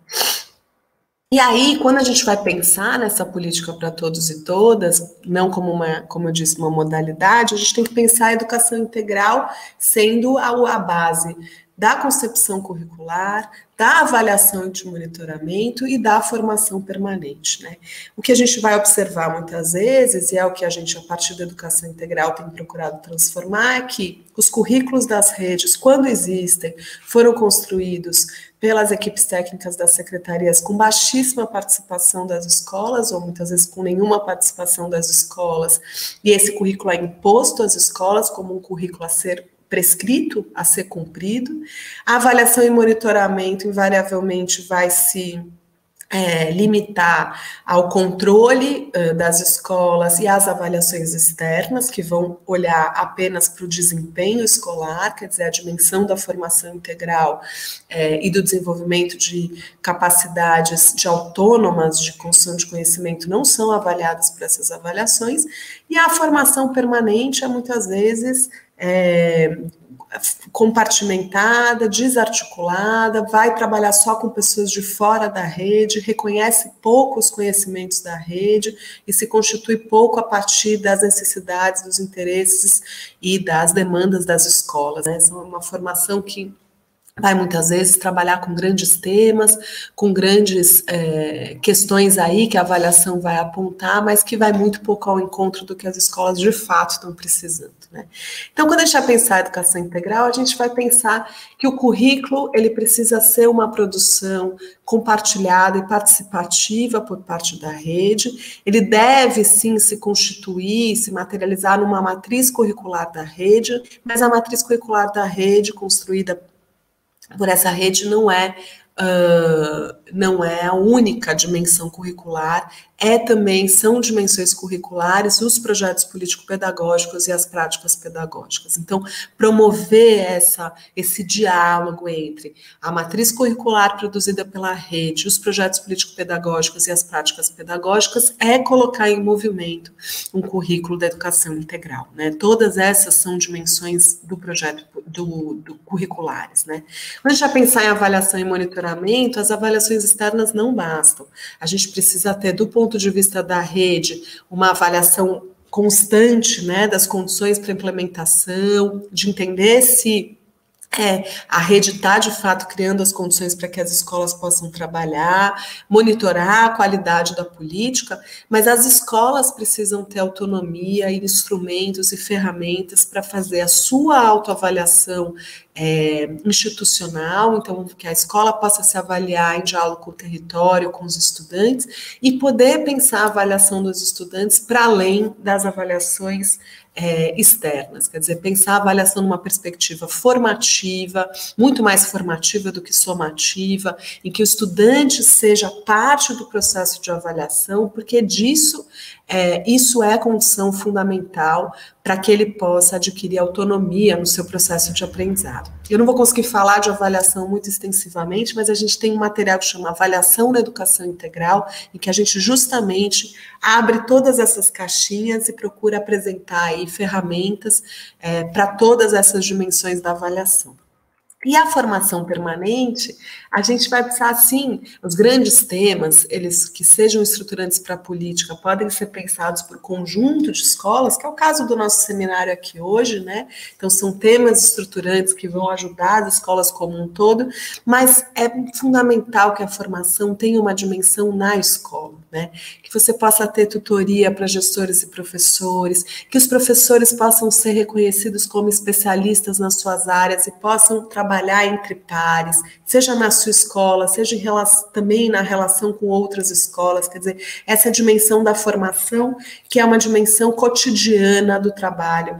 E aí, quando a gente vai pensar nessa política para todos e todas, não como como eu disse, uma modalidade, a gente tem que pensar a educação integral sendo a base da concepção curricular, da avaliação e de monitoramento e da formação permanente, né? O que a gente vai observar muitas vezes, e é o que a gente, a partir da educação integral, tem procurado transformar, é que os currículos das redes, quando existem, foram construídos pelas equipes técnicas das secretarias com baixíssima participação das escolas, ou muitas vezes com nenhuma participação das escolas, e esse currículo é imposto às escolas como um currículo a ser prescrito, a ser cumprido. A avaliação e monitoramento invariavelmente vai se limitar ao controle das escolas e às avaliações externas, que vão olhar apenas para o desempenho escolar, quer dizer, a dimensão da formação integral e do desenvolvimento de capacidades de autônomas de construção de conhecimento não são avaliadas por essas avaliações, e a formação permanente é muitas vezes compartimentada, desarticulada, vai trabalhar só com pessoas de fora da rede, reconhece pouco os conhecimentos da rede e se constitui pouco a partir das necessidades, dos interesses e das demandas das escolas, né? Essa é uma formação que vai muitas vezes trabalhar com grandes temas, com grandes questões aí que a avaliação vai apontar, mas que vai muito pouco ao encontro do que as escolas de fato estão precisando, né? Então, quando a gente vai pensar a educação integral, a gente vai pensar que o currículo ele precisa ser uma produção compartilhada e participativa por parte da rede, ele deve sim se constituir, se materializar numa matriz curricular da rede, mas a matriz curricular da rede construída por essa rede não é a única dimensão curricular, são dimensões curriculares os projetos político-pedagógicos e as práticas pedagógicas. Então, promover esse diálogo entre a matriz curricular produzida pela rede, os projetos político-pedagógicos e as práticas pedagógicas é colocar em movimento um currículo da educação integral, né? Todas essas são dimensões do projeto do curriculares, né? Quando a gente vai pensar em avaliação e monitoramento, as avaliações externas não bastam. A gente precisa ter, do ponto de vista da rede, uma avaliação constante, né, das condições para implementação, de entender se a rede está, de fato, criando as condições para que as escolas possam trabalhar, monitorar a qualidade da política, mas as escolas precisam ter autonomia e instrumentos e ferramentas para fazer a sua autoavaliação institucional, então que a escola possa se avaliar em diálogo com o território, com os estudantes, e poder pensar a avaliação dos estudantes para além das avaliações externas, quer dizer, pensar a avaliação numa perspectiva formativa, muito mais formativa do que somativa, em que o estudante seja parte do processo de avaliação, porque isso é condição fundamental para que ele possa adquirir autonomia no seu processo de aprendizado. Eu não vou conseguir falar de avaliação muito extensivamente, mas a gente tem um material que chama Avaliação na Educação Integral, em que a gente justamente abre todas essas caixinhas e procura apresentar aí ferramentas para todas essas dimensões da avaliação. E a formação permanente, a gente vai precisar, sim, os grandes temas, eles que sejam estruturantes para a política, podem ser pensados por conjunto de escolas, que é o caso do nosso seminário aqui hoje, né? Então, são temas estruturantes que vão ajudar as escolas como um todo, mas é fundamental que a formação tenha uma dimensão na escola, né? Que você possa ter tutoria para gestores e professores, que os professores possam ser reconhecidos como especialistas nas suas áreas e possam trabalhar entre pares, seja na sua escola, seja também na relação com outras escolas, quer dizer, essa dimensão da formação, que é uma dimensão cotidiana do trabalho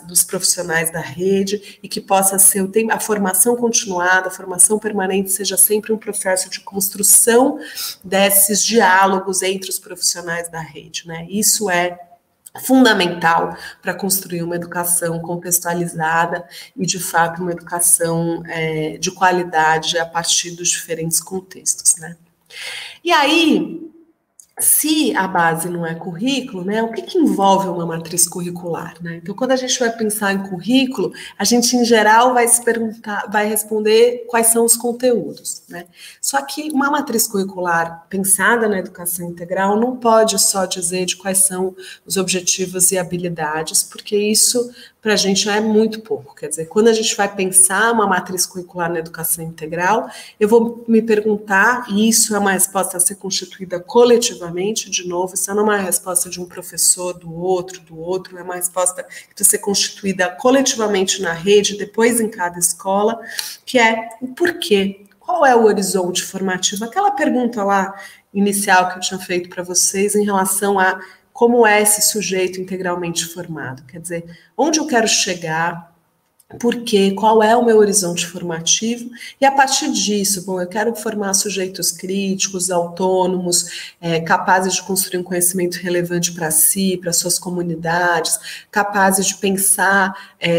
dos profissionais da rede, e que possa ser a formação continuada, a formação permanente, seja sempre um processo de construção desses diálogos entre os profissionais da rede, né? Isso é fundamental para construir uma educação contextualizada e, de fato, uma educação de qualidade a partir dos diferentes contextos, né? E aí, se a base não é currículo, né, o que envolve uma matriz curricular, né? Então, quando a gente vai pensar em currículo, a gente, em geral, vai se perguntar, vai responder quais são os conteúdos, né? Só que uma matriz curricular pensada na educação integral não pode só dizer de quais são os objetivos e habilidades, porque isso, para a gente, é muito pouco. Quer dizer, quando a gente vai pensar uma matriz curricular na educação integral, eu vou me perguntar, e isso é uma resposta a ser constituída coletivamente, de novo, isso não é uma resposta de um professor, do outro, é uma resposta que precisa ser constituída coletivamente na rede, depois em cada escola, que é o porquê, qual é o horizonte formativo, aquela pergunta lá inicial que eu tinha feito para vocês em relação a como é esse sujeito integralmente formado, quer dizer, onde eu quero chegar, por quê, qual é o meu horizonte formativo, e a partir disso, bom, eu quero formar sujeitos críticos, autônomos, capazes de construir um conhecimento relevante para si, para suas comunidades, capazes de pensar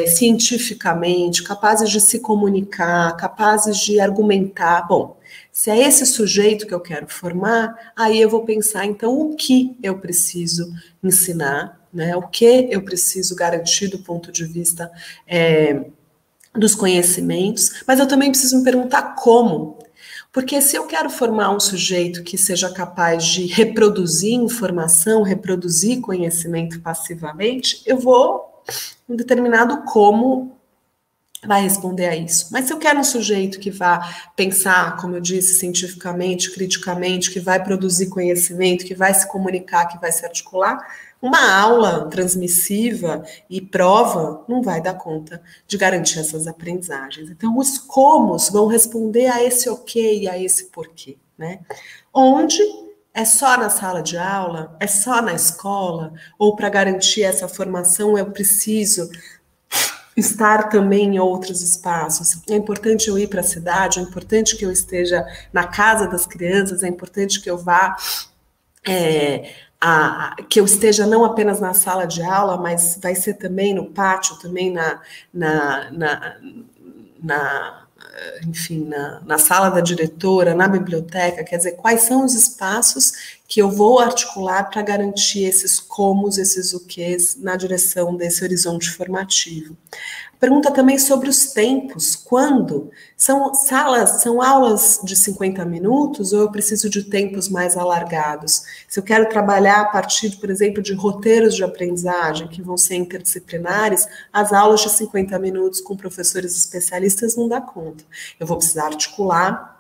cientificamente, capazes de se comunicar, capazes de argumentar, bom, se é esse sujeito que eu quero formar, aí eu vou pensar, então, o que eu preciso ensinar, né? O que eu preciso garantir do ponto de vista dos conhecimentos, mas eu também preciso me perguntar como. Porque se eu quero formar um sujeito que seja capaz de reproduzir informação, reproduzir conhecimento passivamente, eu vou, em determinado como, vai responder a isso. Mas se eu quero um sujeito que vá pensar, como eu disse, cientificamente, criticamente, que vai produzir conhecimento, que vai se comunicar, que vai se articular, uma aula transmissiva e prova não vai dar conta de garantir essas aprendizagens. Então, os comos vão responder a esse ok, a esse porquê, né? Onde é só na sala de aula, é só na escola, ou para garantir essa formação eu preciso estar também em outros espaços. É importante eu ir para a cidade, é importante que eu esteja na casa das crianças, é importante que eu vá, que eu esteja não apenas na sala de aula, mas vai ser também no pátio, também enfim, na sala da diretora, na biblioteca, quer dizer, quais são os espaços que eu vou articular para garantir esses comos, esses oquês na direção desse horizonte formativo. Pergunta também sobre os tempos, quando? São aulas de 50 minutos ou eu preciso de tempos mais alargados? Se eu quero trabalhar a partir, por exemplo, de roteiros de aprendizagem que vão ser interdisciplinares, as aulas de 50 minutos com professores especialistas não dá conta. Eu vou precisar articular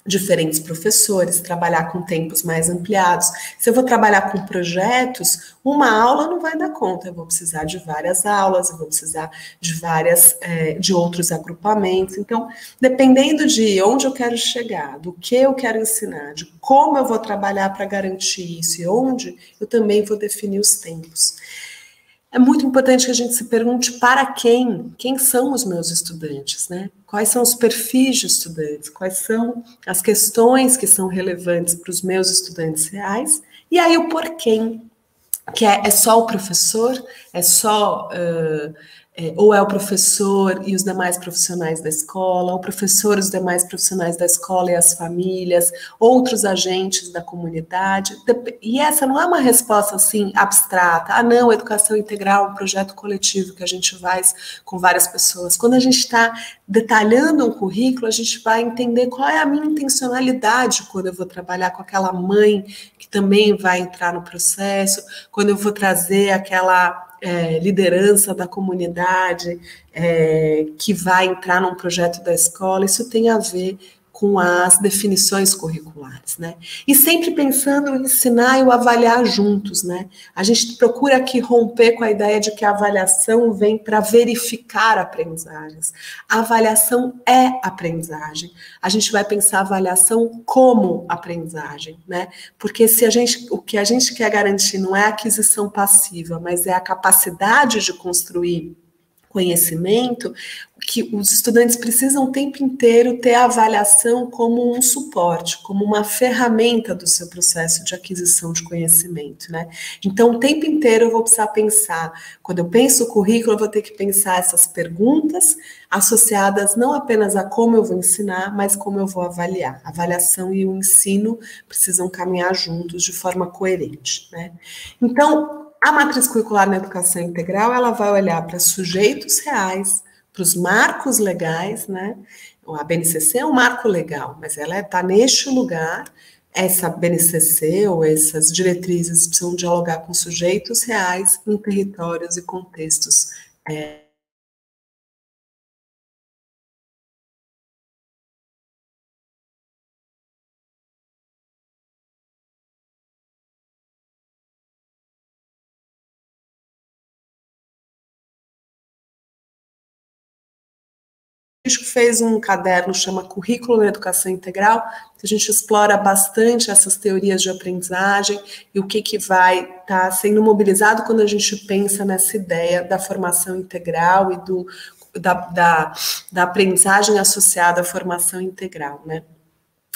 diferentes professores, trabalhar com tempos mais ampliados. Se eu vou trabalhar com projetos, uma aula não vai dar conta, eu vou precisar de várias aulas, eu vou precisar de outros agrupamentos. Então, dependendo de onde eu quero chegar, do que eu quero ensinar, de como eu vou trabalhar para garantir isso e onde, eu também vou definir os tempos. É muito importante que a gente se pergunte para quem são os meus estudantes, né? Quais são os perfis de estudantes, quais são as questões que são relevantes para os meus estudantes reais, e aí o porquê, que é só o professor, é só ou é o professor e os demais profissionais da escola, o professor e os demais profissionais da escola e as famílias, outros agentes da comunidade. E essa não é uma resposta assim abstrata. Ah, não, educação integral é um projeto coletivo que a gente faz com várias pessoas. Quando a gente está detalhando um currículo, a gente vai entender qual é a minha intencionalidade quando eu vou trabalhar com aquela mãe que também vai entrar no processo, quando eu vou trazer aquela liderança da comunidade que vai entrar num projeto da escola. Isso tem a ver com as definições curriculares, né? E sempre pensando em ensinar e o avaliar juntos, né? A gente procura aqui romper com a ideia de que a avaliação vem para verificar aprendizagens. A avaliação é aprendizagem. A gente vai pensar a avaliação como aprendizagem, né? Porque o que a gente quer garantir não é a aquisição passiva, mas é a capacidade de construir conhecimento, que os estudantes precisam o tempo inteiro ter a avaliação como um suporte, como uma ferramenta do seu processo de aquisição de conhecimento, né? Então, o tempo inteiro eu vou precisar pensar, quando eu penso o currículo, eu vou ter que pensar essas perguntas associadas não apenas a como eu vou ensinar, mas como eu vou avaliar. A avaliação e o ensino precisam caminhar juntos de forma coerente, né? Então, a matriz curricular na educação integral, ela vai olhar para sujeitos reais, para os marcos legais, né? A BNCC é um marco legal, mas ela está neste lugar. Essa BNCC ou essas diretrizes precisam dialogar com sujeitos reais em territórios e contextos A gente fez um caderno, chama Currículo na Educação Integral, que a gente explora bastante essas teorias de aprendizagem e o que vai estar sendo mobilizado quando a gente pensa nessa ideia da formação integral e da aprendizagem associada à formação integral, né?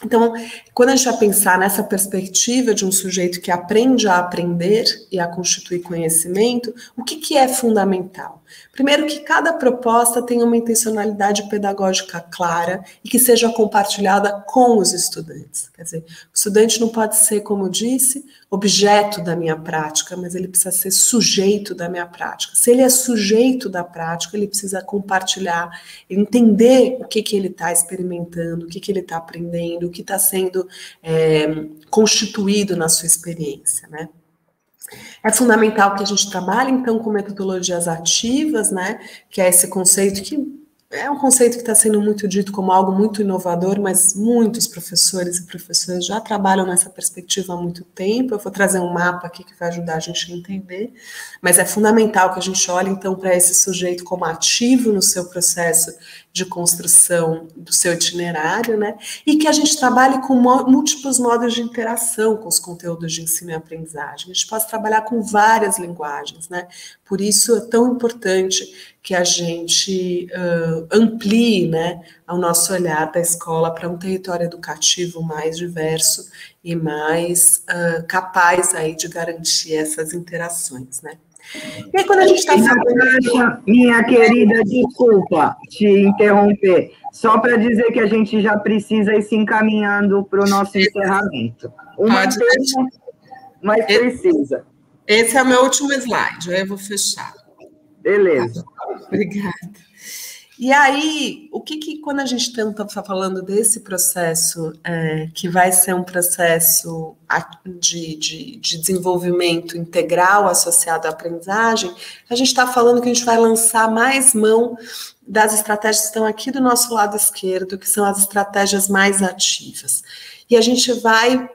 Então, quando a gente vai pensar nessa perspectiva de um sujeito que aprende a aprender e a constituir conhecimento, o que é fundamental? Primeiro, que cada proposta tenha uma intencionalidade pedagógica clara e que seja compartilhada com os estudantes. Quer dizer, o estudante não pode ser, como eu disse, objeto da minha prática, mas ele precisa ser sujeito da minha prática. Se ele é sujeito da prática, ele precisa compartilhar, entender o que ele está experimentando, o que ele está aprendendo, o que está sendo constituído na sua experiência, né? É fundamental que a gente trabalhe, então, com metodologias ativas, né? Que é esse conceito que é um conceito que está sendo muito dito como algo muito inovador, mas muitos professores e professoras já trabalham nessa perspectiva há muito tempo. Eu vou trazer um mapa aqui que vai ajudar a gente a entender, mas é fundamental que a gente olhe, então, para esse sujeito como ativo no seu processo de construção do seu itinerário, né? E que a gente trabalhe com múltiplos modos de interação com os conteúdos de ensino e aprendizagem. A gente pode trabalhar com várias linguagens, né? Por isso é tão importante que a gente amplie, né, o nosso olhar da escola para um território educativo mais diverso e mais capaz aí de garantir essas interações, né? E aí, quando a gente está falando... Minha querida, desculpa te interromper, só para dizer que a gente já precisa ir se encaminhando para o nosso encerramento. Pode deixar. Mas precisa. Esse é o meu último slide, aí eu vou fechar. Beleza. Obrigada. E aí, quando a gente está falando desse processo, que vai ser um processo de desenvolvimento integral associado à aprendizagem, a gente está falando que a gente vai lançar mais mão das estratégias que estão aqui do nosso lado esquerdo, que são as estratégias mais ativas. E a gente vai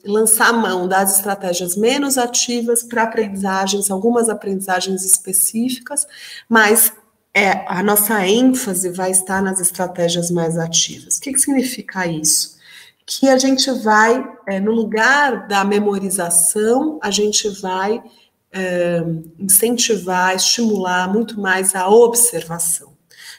lançar mão das estratégias menos ativas para aprendizagens, algumas aprendizagens específicas, mas a nossa ênfase vai estar nas estratégias mais ativas. O que significa isso? Que a gente vai, no lugar da memorização, a gente vai incentivar, estimular muito mais a observação.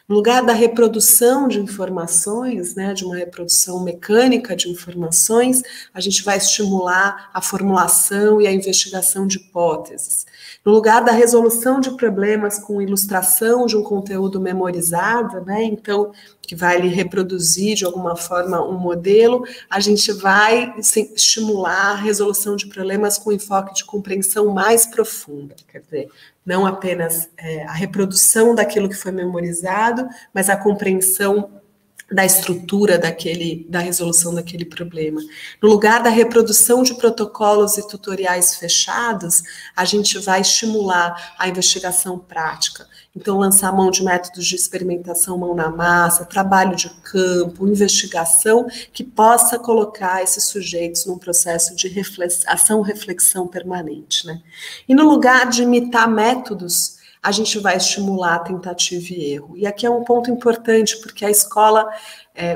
No lugar da reprodução de informações, né, de uma reprodução mecânica de informações, a gente vai estimular a formulação e a investigação de hipóteses. No lugar da resolução de problemas com ilustração de um conteúdo memorizado, né, então, que vai lhe reproduzir de alguma forma um modelo, a gente vai estimular a resolução de problemas com enfoque de compreensão mais profunda, quer dizer, não apenas a reprodução daquilo que foi memorizado, mas a compreensão da estrutura da resolução daquele problema. No lugar da reprodução de protocolos e tutoriais fechados, a gente vai estimular a investigação prática. Então, lançar mão de métodos de experimentação mão na massa, trabalho de campo, investigação, que possa colocar esses sujeitos num processo de reflexão permanente, né? E no lugar de imitar métodos, a gente vai estimular a tentativa e erro. E aqui é um ponto importante, porque a escola,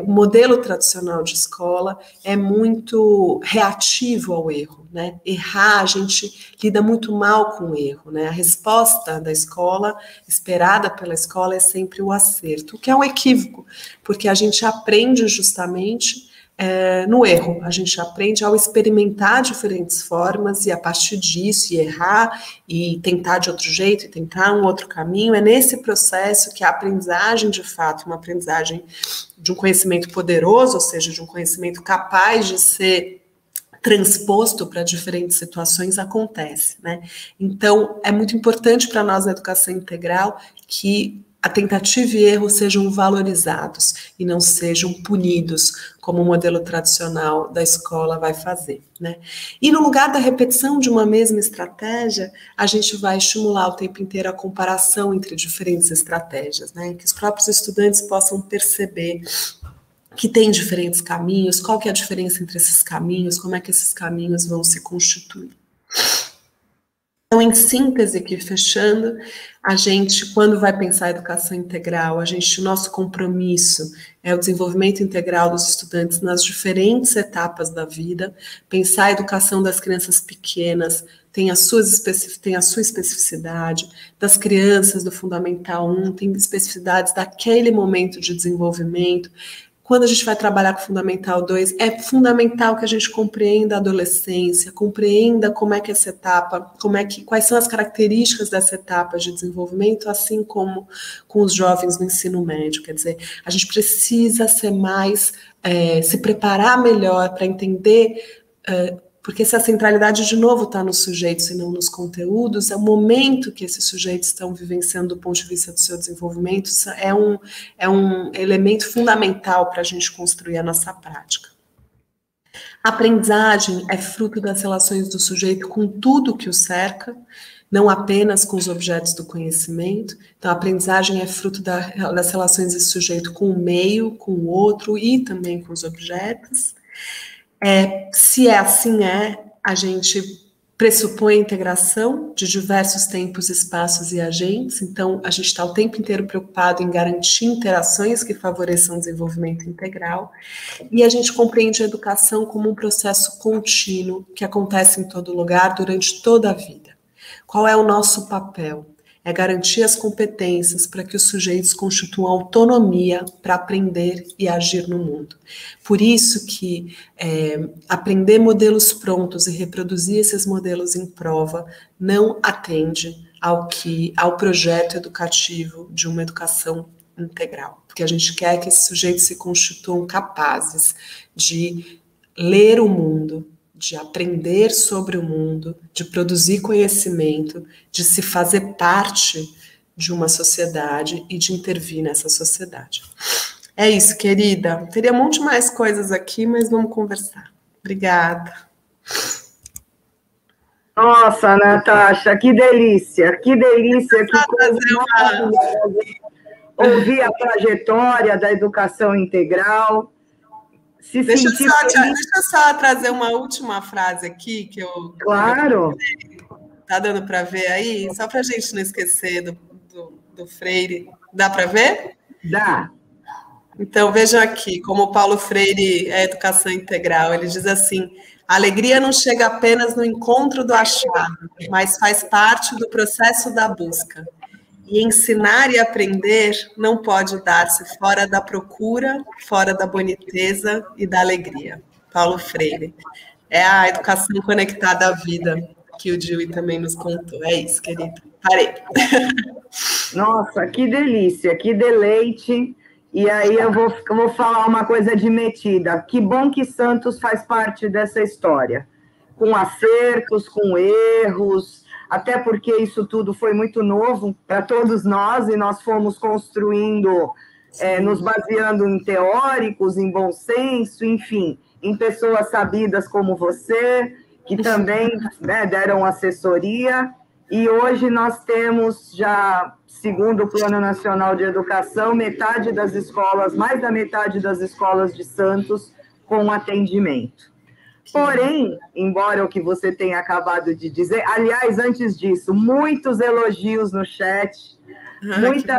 o modelo tradicional de escola é muito reativo ao erro, né? Errar, a gente lida muito mal com o erro, né? A resposta da escola, esperada pela escola, é sempre o acerto, o que é um equívoco, porque a gente aprende justamente no erro, a gente aprende ao experimentar diferentes formas e a partir disso, e errar, e tentar de outro jeito, e tentar um outro caminho. É nesse processo que a aprendizagem, de fato, uma aprendizagem de um conhecimento poderoso, ou seja, de um conhecimento capaz de ser transposto para diferentes situações, acontece, né? Então, é muito importante para nós na educação integral que a tentativa e erro sejam valorizados e não sejam punidos, como o modelo tradicional da escola vai fazer, né? E no lugar da repetição de uma mesma estratégia, a gente vai estimular o tempo inteiro a comparação entre diferentes estratégias, né? Que os próprios estudantes possam perceber que tem diferentes caminhos, qual que é a diferença entre esses caminhos, como é que esses caminhos vão se constituir. Então, em síntese, aqui fechando, a gente, quando vai pensar a educação integral, o nosso compromisso é o desenvolvimento integral dos estudantes nas diferentes etapas da vida, pensar a educação das crianças pequenas, tem a sua especificidade, das crianças do Fundamental 1, tem especificidades daquele momento de desenvolvimento. Quando a gente vai trabalhar com Fundamental 2, é fundamental que a gente compreenda a adolescência, compreenda como é que essa etapa, quais são as características dessa etapa de desenvolvimento, assim como com os jovens no ensino médio. Quer dizer, a gente precisa ser mais, se preparar melhor para entender, porque se a centralidade, de novo, está nos sujeitos e não nos conteúdos, é o momento que esses sujeitos estão vivenciando do ponto de vista do seu desenvolvimento, é um elemento fundamental para a gente construir a nossa prática. A aprendizagem é fruto das relações do sujeito com tudo que o cerca, não apenas com os objetos do conhecimento. Então, a aprendizagem é fruto das relações desse sujeito com o meio, com o outro e também com os objetos. Se é assim, a gente pressupõe a integração de diversos tempos, espaços e agentes. Então, a gente está o tempo inteiro preocupado em garantir interações que favoreçam o desenvolvimento integral, e a gente compreende a educação como um processo contínuo que acontece em todo lugar, durante toda a vida. Qual é o nosso papel? É garantir as competências para que os sujeitos constituam autonomia para aprender e agir no mundo. Por isso que aprender modelos prontos e reproduzir esses modelos em prova não atende ao projeto educativo de uma educação integral. Porque a gente quer que esses sujeitos se constituam capazes de ler o mundo, de aprender sobre o mundo, de produzir conhecimento, de se fazer parte de uma sociedade e de intervir nessa sociedade. É isso, querida. Teria um monte mais coisas aqui, mas vamos conversar. Obrigada. Nossa, Natasha, que delícia, que coisa maravilhosa. Ouvir a trajetória da educação integral. Deixa eu só trazer uma última frase aqui, que eu... Claro. Tá dando para ver aí? Só para a gente não esquecer do Freire. Dá para ver? Dá. Então, vejam aqui, como o Paulo Freire é educação integral. Ele diz assim: a alegria não chega apenas no encontro do achado, mas faz parte do processo da busca. E ensinar e aprender não pode dar-se fora da procura, fora da boniteza e da alegria. Paulo Freire. É a educação conectada à vida que o Dewey também nos contou. É isso, querido. Parei. Nossa, que delícia, que deleite. E aí eu vou falar uma coisa de metida. Que bom que Santos faz parte dessa história. Com acertos, com erros, até porque isso tudo foi muito novo para todos nós e nós fomos construindo, nos baseando em teóricos, em bom senso, enfim, em pessoas sabidas como você, que também, né, deram assessoria. E hoje nós temos já, segundo o Plano Nacional de Educação, metade das escolas, mais da metade das escolas de Santos com atendimento. Porém, embora o que você tenha acabado de dizer, aliás, antes disso, muitos elogios no chat, muitas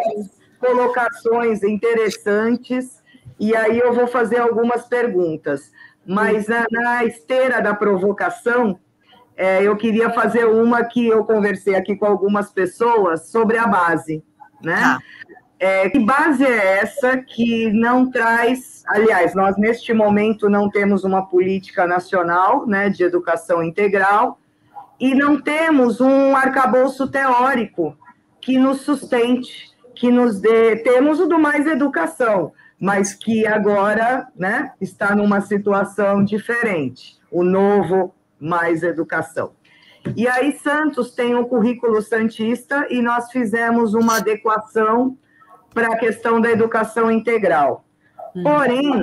colocações interessantes, e aí eu vou fazer algumas perguntas. Mas na esteira da provocação, eu queria fazer uma que eu conversei aqui com algumas pessoas sobre a base, né? Que base é essa que não traz... Aliás, nós, neste momento, não temos uma política nacional, né, de educação integral e não temos um arcabouço teórico que nos sustente, que nos dê... Temos o do Mais Educação, mas que agora, né, está numa situação diferente, o novo Mais Educação. E aí, Santos tem o currículo santista e nós fizemos uma adequação para a questão da educação integral. Porém,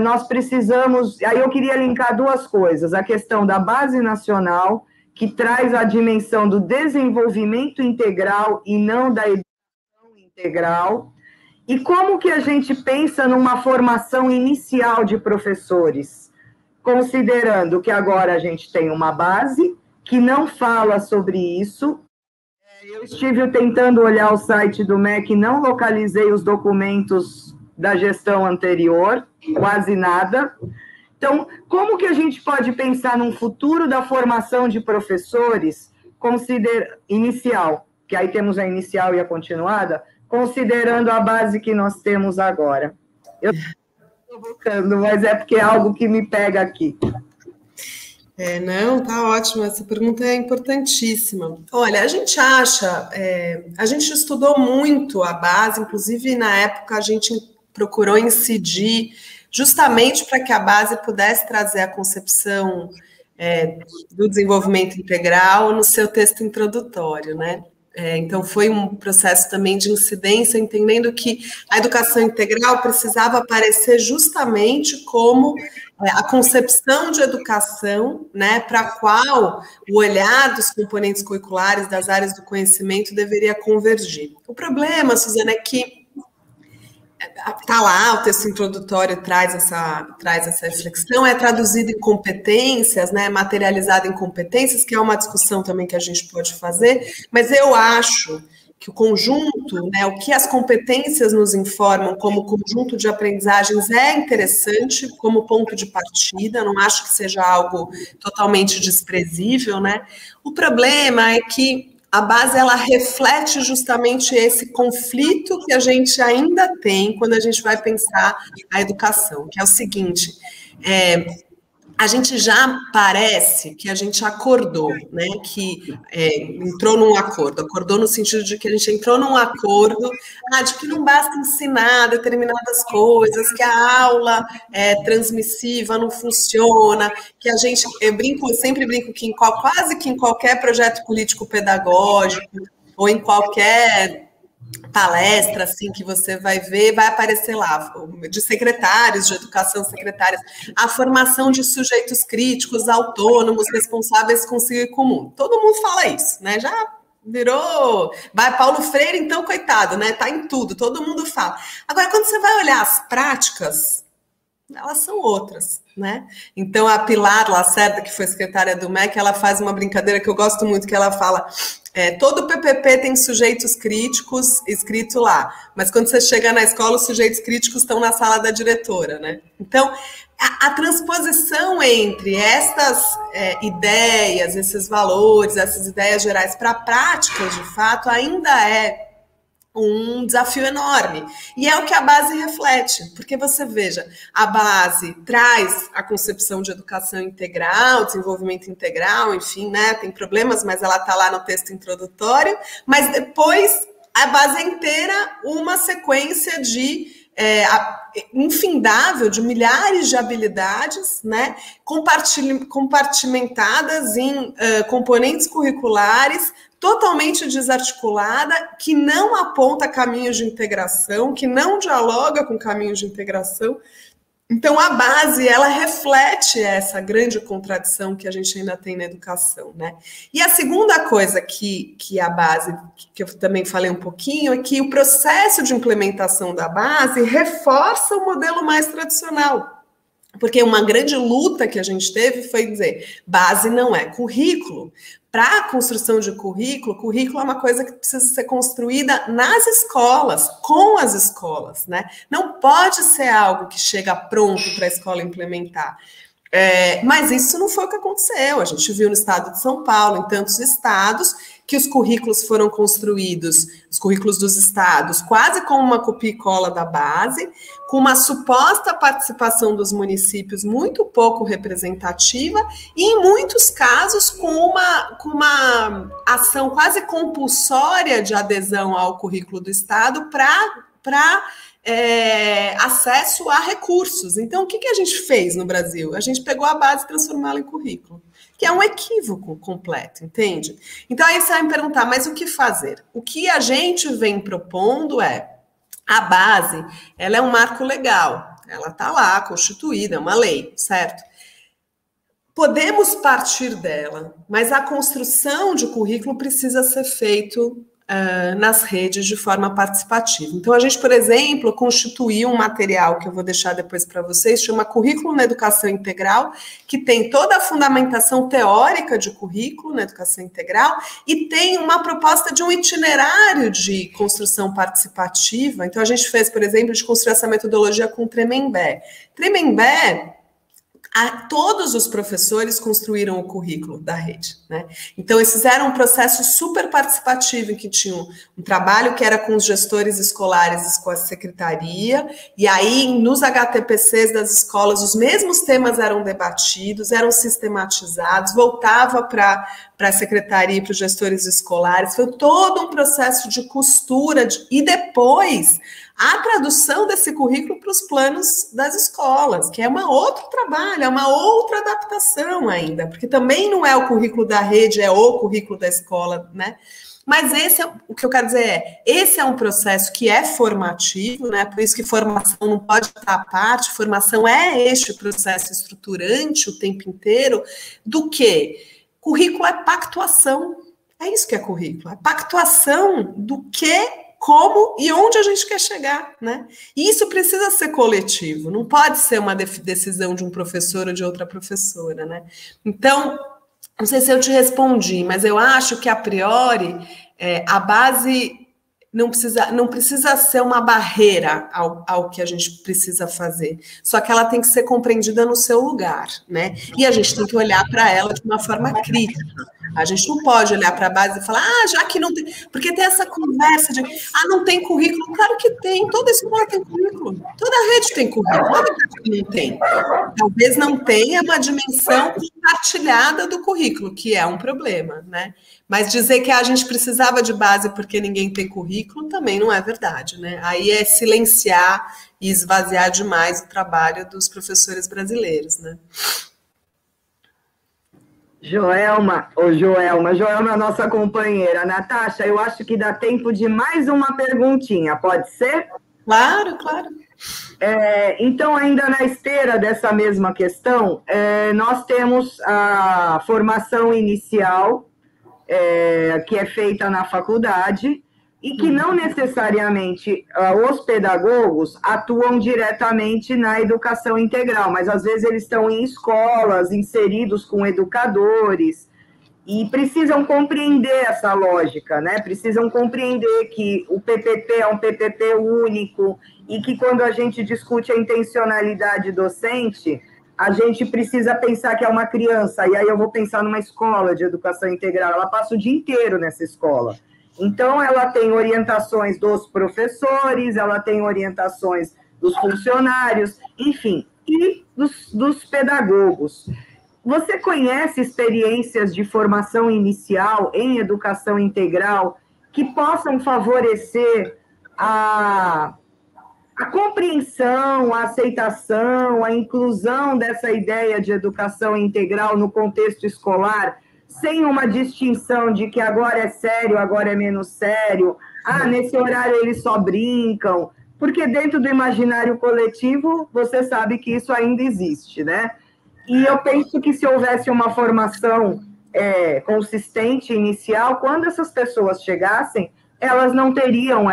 nós precisamos... Aí eu queria linkar duas coisas. A questão da base nacional, que traz a dimensão do desenvolvimento integral e não da educação integral. E como que a gente pensa numa formação inicial de professores? Considerando que agora a gente tem uma base que não fala sobre isso. Eu estive tentando olhar o site do MEC, não localizei os documentos da gestão anterior, quase nada. Então, como que a gente pode pensar num futuro da formação de professores inicial, que aí temos a inicial e a continuada, considerando a base que nós temos agora? Eu estou provocando, mas é porque é algo que me pega aqui. Não, tá ótimo, essa pergunta é importantíssima. Olha, a gente acha, a gente estudou muito a base, inclusive na época a gente procurou incidir justamente para que a base pudesse trazer a concepção do desenvolvimento integral no seu texto introdutório, né? Então, foi um processo também de incidência, entendendo que a educação integral precisava aparecer justamente como a concepção de educação, né, para a qual o olhar dos componentes curriculares das áreas do conhecimento deveria convergir. O problema, Suzana, é que está lá, o texto introdutório traz essa reflexão, é traduzido em competências, né, materializado em competências, que é uma discussão também que a gente pode fazer, mas eu acho que o conjunto, né, o que as competências nos informam como conjunto de aprendizagens é interessante como ponto de partida, não acho que seja algo totalmente desprezível, né? O problema é que a base, ela reflete justamente esse conflito que a gente ainda tem quando a gente vai pensar a educação, que é o seguinte, a gente já parece que a gente acordou, né, que entrou num acordo, acordou no sentido de que a gente entrou num acordo de que não basta ensinar determinadas coisas, que a aula transmissiva não funciona, que a gente, eu sempre brinco que quase que em qualquer projeto político-pedagógico ou em qualquer palestra assim que você vai ver, vai aparecer lá, de secretários de educação, secretárias, a formação de sujeitos críticos, autônomos, responsáveis consigo e comum. Todo mundo fala isso, né? Já virou... Vai Paulo Freire, então, coitado, né? Tá em tudo, todo mundo fala. Agora, quando você vai olhar as práticas, elas são outras, né? Então, a Pilar Lacerda, que foi secretária do MEC, ela faz uma brincadeira que eu gosto muito, que ela fala... todo PPP tem sujeitos críticos escrito lá, mas quando você chega na escola, os sujeitos críticos estão na sala da diretora, né? Então, a transposição entre estas ideias, esses valores, essas ideias gerais para a prática, de fato, ainda é um desafio enorme. E é o que a base reflete, porque você veja, a base traz a concepção de educação integral, desenvolvimento integral, enfim, né, tem problemas, mas ela está lá no texto introdutório, mas depois a base é inteira uma sequência de infindável de milhares de habilidades, né, compartimentadas em componentes curriculares, totalmente desarticulada, que não aponta caminhos de integração, que não dialoga com caminhos de integração. Então, a base, ela reflete essa grande contradição que a gente ainda tem na educação, né? E a segunda coisa que a base, que eu também falei um pouquinho, é que o processo de implementação da base reforça o modelo mais tradicional. Porque uma grande luta que a gente teve foi dizer, base não é currículo. Para a construção de currículo é uma coisa que precisa ser construída nas escolas, com as escolas, né? Não pode ser algo que chega pronto para a escola implementar. Mas isso não foi o que aconteceu. A gente viu no estado de São Paulo, em tantos estados, que os currículos foram construídos, os currículos dos estados, quase como uma copia e cola da base, com uma suposta participação dos municípios muito pouco representativa e, em muitos casos, com uma ação quase compulsória de adesão ao currículo do estado para acesso a recursos. Então, o que a gente fez no Brasil? A gente pegou a base e transformou ela em currículo, que é um equívoco completo, entende? Então, aí você vai me perguntar, mas o que fazer? O que a gente vem propondo a base, ela é um marco legal, ela está lá, constituída, é uma lei, certo? Podemos partir dela, mas a construção de currículo precisa ser feito nas redes de forma participativa. Então, a gente, por exemplo, constituiu um material que eu vou deixar depois para vocês, chama Currículo na Educação Integral, que tem toda a fundamentação teórica de currículo na educação integral e tem uma proposta de um itinerário de construção participativa. Então, a gente fez, por exemplo, de construir essa metodologia com Tremembé. Tremembé, todos os professores construíram o currículo da rede, né? Então, eles fizeram um processo super participativo, em que tinham um trabalho que era com os gestores escolares e com a secretaria, e aí, nos HTPCs das escolas, os mesmos temas eram debatidos, eram sistematizados, voltava para a secretaria e para os gestores escolares, foi todo um processo de costura, e depois a tradução desse currículo para os planos das escolas, que é um outro trabalho, é uma outra adaptação ainda, porque também não é o currículo da rede, é o currículo da escola, né? Mas o que eu quero dizer esse é um processo que é formativo, né? Por isso que formação não pode estar à parte, formação é este processo estruturante o tempo inteiro, do que currículo é pactuação, é isso que é currículo, é pactuação do que, como e onde a gente quer chegar, né? E isso precisa ser coletivo, não pode ser uma decisão de um professor ou de outra professora, né? Então, não sei se eu te respondi, mas eu acho que, a priori, a base não precisa ser uma barreira ao que a gente precisa fazer, só que ela tem que ser compreendida no seu lugar, né? E a gente tem que olhar para ela de uma forma crítica. A gente não pode olhar para a base e falar, já que não tem... Porque tem essa conversa de, não tem currículo. Claro que tem, toda escola tem currículo, toda rede tem currículo, não é que não tem. Talvez não tenha uma dimensão compartilhada do currículo, que é um problema, né? Mas dizer que a gente precisava de base porque ninguém tem currículo também não é verdade, né? Aí é silenciar e esvaziar demais o trabalho dos professores brasileiros, né? Joelma, é a nossa companheira. Natasha, eu acho que dá tempo de mais uma perguntinha, pode ser? Claro, claro. Então, ainda na esteira dessa mesma questão, nós temos a formação inicial, que é feita na faculdade, e que não necessariamente os pedagogos atuam diretamente na educação integral, mas às vezes eles estão em escolas, inseridos com educadores, e precisam compreender essa lógica, né? Precisam compreender que o PPP é um PPP único, e que quando a gente discute a intencionalidade docente, a gente precisa pensar que é uma criança, e aí eu vou pensar numa escola de educação integral, ela passa o dia inteiro nessa escola. Então, ela tem orientações dos professores, ela tem orientações dos funcionários, enfim, e dos pedagogos. Você conhece experiências de formação inicial em educação integral que possam favorecer a compreensão, a aceitação, a inclusão dessa ideia de educação integral no contexto escolar, sem uma distinção de que agora é sério, agora é menos sério, nesse horário eles só brincam, porque dentro do imaginário coletivo, você sabe que isso ainda existe, né? E eu penso que se houvesse uma formação consistente, inicial, quando essas pessoas chegassem, elas não teriam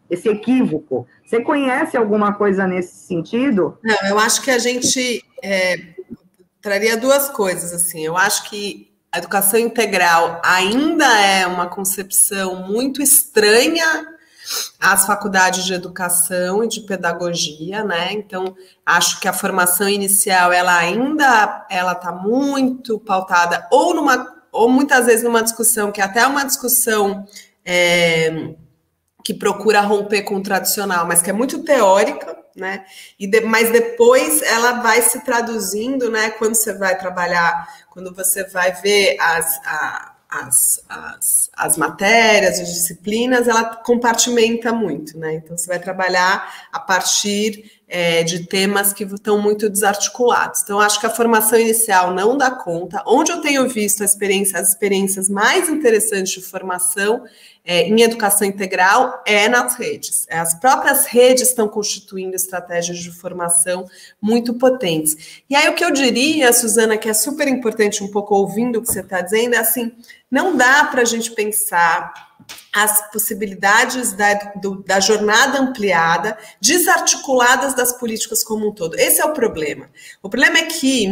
esse equívoco. Você conhece alguma coisa nesse sentido? Não, eu acho que a gente traria duas coisas, assim. Eu acho que a educação integral ainda é uma concepção muito estranha às faculdades de educação e de pedagogia, né? Então, acho que a formação inicial, ela está muito pautada, ou muitas vezes numa discussão, que é até uma discussão que procura romper com o tradicional, mas que é muito teórica, né? Mas depois ela vai se traduzindo, né? Quando você vai trabalhar, quando você vai ver as matérias, as disciplinas, ela compartimenta muito, né? Então, você vai trabalhar a partir de temas que estão muito desarticulados. Então, acho que a formação inicial não dá conta. Onde eu tenho visto as experiências mais interessantes de formação em educação integral nas redes. As próprias redes estão constituindo estratégias de formação muito potentes. E aí, o que eu diria, Suzana, que é super importante, um pouco ouvindo o que você está dizendo, é assim, não dá para a gente pensar as possibilidades da jornada ampliada, desarticuladas das políticas como um todo. Esse é o problema. O problema é que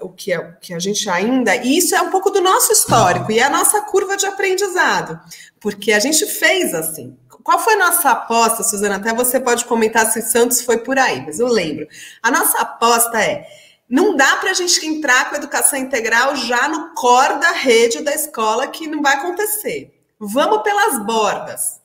o que a gente ainda, e isso é um pouco do nosso histórico, e é a nossa curva de aprendizado, porque a gente fez assim. Qual foi a nossa aposta, Suzana? Até você pode comentar se Santos foi por aí, mas eu lembro. A nossa aposta não dá para a gente entrar com a educação integral já no core da rede da escola, que não vai acontecer. Vamos pelas bordas,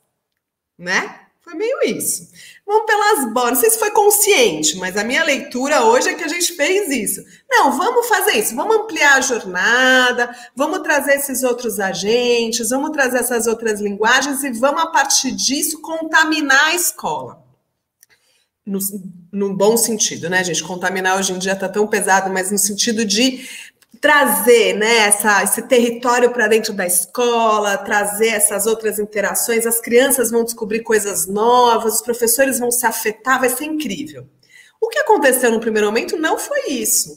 né? Foi meio isso. Vamos pelas bordas. Não sei se foi consciente, mas a minha leitura hoje é que a gente fez isso. Não, vamos fazer isso. Vamos ampliar a jornada, vamos trazer esses outros agentes, vamos trazer essas outras linguagens e vamos, a partir disso, contaminar a escola. No bom sentido, né, gente? Contaminar hoje em dia está tão pesado, mas no sentido de trazer, né, esse território para dentro da escola, trazer essas outras interações, as crianças vão descobrir coisas novas, os professores vão se afetar, vai ser incrível. O que aconteceu no primeiro momento não foi isso.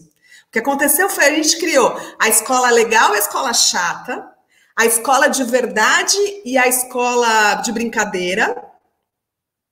O que aconteceu foi a gente criou a escola legal e a escola chata, a escola de verdade e a escola de brincadeira,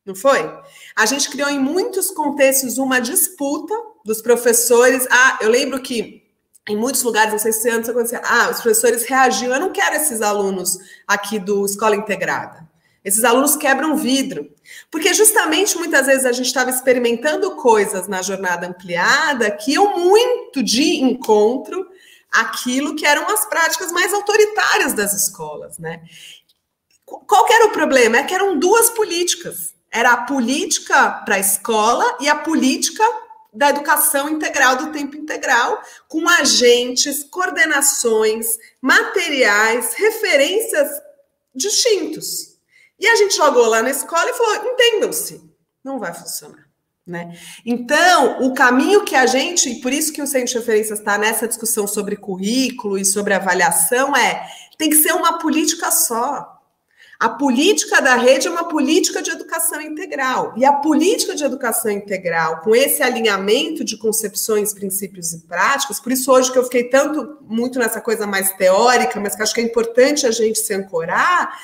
não foi? A gente criou em muitos contextos uma disputa dos professores. Eu lembro que em muitos lugares, não sei se antes acontecia, os professores reagiam, eu não quero esses alunos aqui do Escola Integrada. Esses alunos quebram vidro. Porque justamente, muitas vezes, a gente estava experimentando coisas na jornada ampliada que iam muito de encontro àquilo que eram as práticas mais autoritárias das escolas, né? Qual que era o problema? É que eram duas políticas. Era a política para a escola e a política da educação integral, do tempo integral, com agentes, coordenações, materiais, referências distintos. E a gente jogou lá na escola e falou, entendam-se, não vai funcionar, né? Então, o caminho que a gente, e por isso que o Centro de Referências está nessa discussão sobre currículo e sobre avaliação, tem que ser uma política só. A política da rede é uma política de educação integral. E a política de educação integral, com esse alinhamento de concepções, princípios e práticas, por isso hoje que eu fiquei muito nessa coisa mais teórica, mas que acho que é importante a gente se ancorar,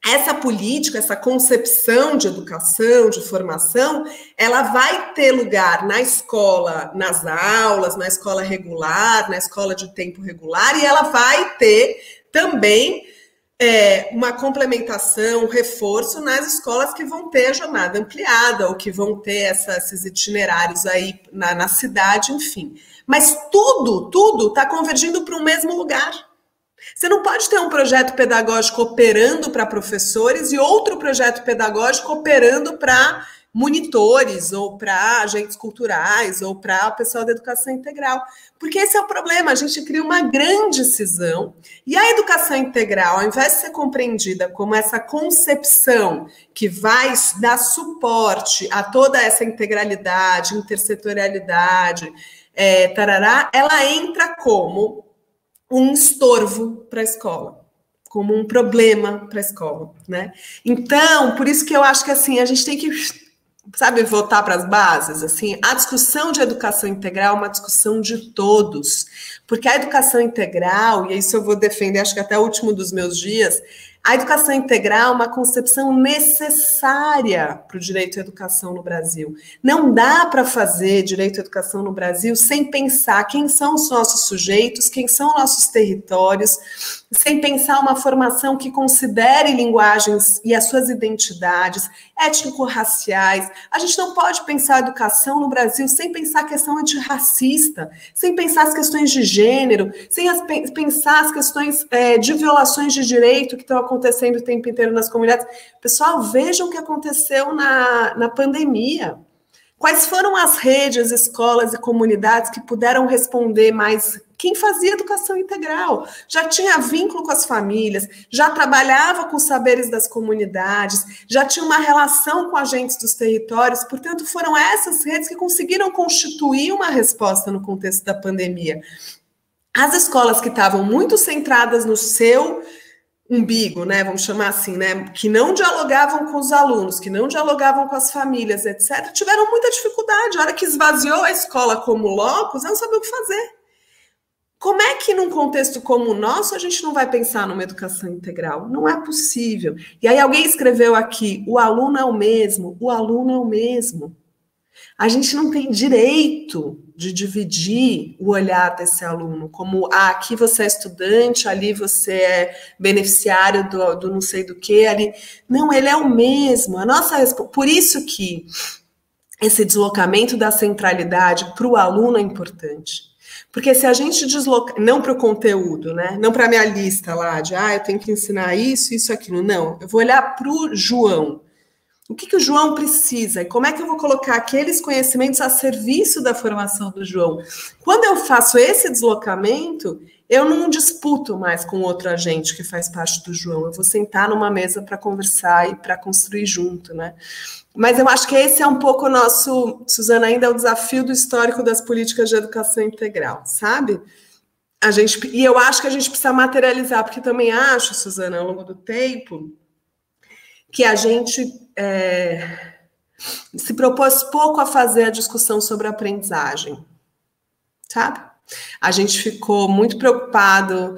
essa política, essa concepção de educação, de formação, ela vai ter lugar na escola, nas aulas, na escola regular, na escola de tempo regular, e ela vai ter também uma complementação, um reforço nas escolas que vão ter a jornada ampliada ou que vão ter esses itinerários aí na cidade, enfim. Mas tudo está convergindo para o mesmo lugar, Você não pode ter um projeto pedagógico operando para professores e outro projeto pedagógico operando para monitores ou para agentes culturais ou para o pessoal da educação integral. Porque esse é o problema, a gente cria uma grande cisão e a educação integral, ao invés de ser compreendida como essa concepção que vai dar suporte a toda essa integralidade, intersetorialidade, tarará, ela entra como um estorvo para a escola, como um problema para a escola, né? Então, por isso que eu acho que assim, a gente tem que, sabe, voltar para as bases, assim, a discussão de educação integral é uma discussão de todos, porque a educação integral, e isso eu vou defender, acho que até o último dos meus dias, a educação integral é uma concepção necessária para o direito à educação no Brasil. Não dá para fazer direito à educação no Brasil sem pensar quem são os nossos sujeitos, quem são nossos territórios, sem pensar uma formação que considere linguagens e as suas identidades étnico-raciais. A gente não pode pensar a educação no Brasil sem pensar a questão antirracista, sem pensar as questões de gênero, sem pensar as questões de violações de direito que estão acontecendo o tempo inteiro nas comunidades. Pessoal, vejam o que aconteceu na pandemia. Quais foram as redes, escolas e comunidades que puderam responder mais? Quem fazia educação integral já tinha vínculo com as famílias, já trabalhava com os saberes das comunidades, já tinha uma relação com agentes dos territórios, portanto, foram essas redes que conseguiram constituir uma resposta no contexto da pandemia. As escolas que estavam muito centradas no seu umbigo, né, vamos chamar assim, né, que não dialogavam com os alunos, que não dialogavam com as famílias, etc., tiveram muita dificuldade. A hora que esvaziou a escola como locus, eu não sabia o que fazer. Como é que num contexto como o nosso a gente não vai pensar numa educação integral? Não é possível. E aí alguém escreveu aqui, o aluno é o mesmo, o aluno é o mesmo. A gente não tem direito de dividir o olhar desse aluno, como aqui você é estudante, ali você é beneficiário do não sei do que, ali. Não, ele é o mesmo. Por isso que esse deslocamento da centralidade para o aluno é importante. Porque se a gente desloca, não para o conteúdo, né? Não para a minha lista lá de eu tenho que ensinar isso, isso, aquilo. Não, eu vou olhar para o João. O que o João precisa? E como é que eu vou colocar aqueles conhecimentos a serviço da formação do João? Quando eu faço esse deslocamento, eu não disputo mais com outro agente que faz parte do João. Eu vou sentar numa mesa para conversar e para construir junto, né? Mas eu acho que esse é um pouco o nosso, Suzana, ainda é o desafio do histórico das políticas de educação integral, sabe? E eu acho que a gente precisa materializar, porque também acho, Suzana, ao longo do tempo, que a gente se propôs pouco a fazer a discussão sobre a aprendizagem, sabe? A gente ficou muito preocupado,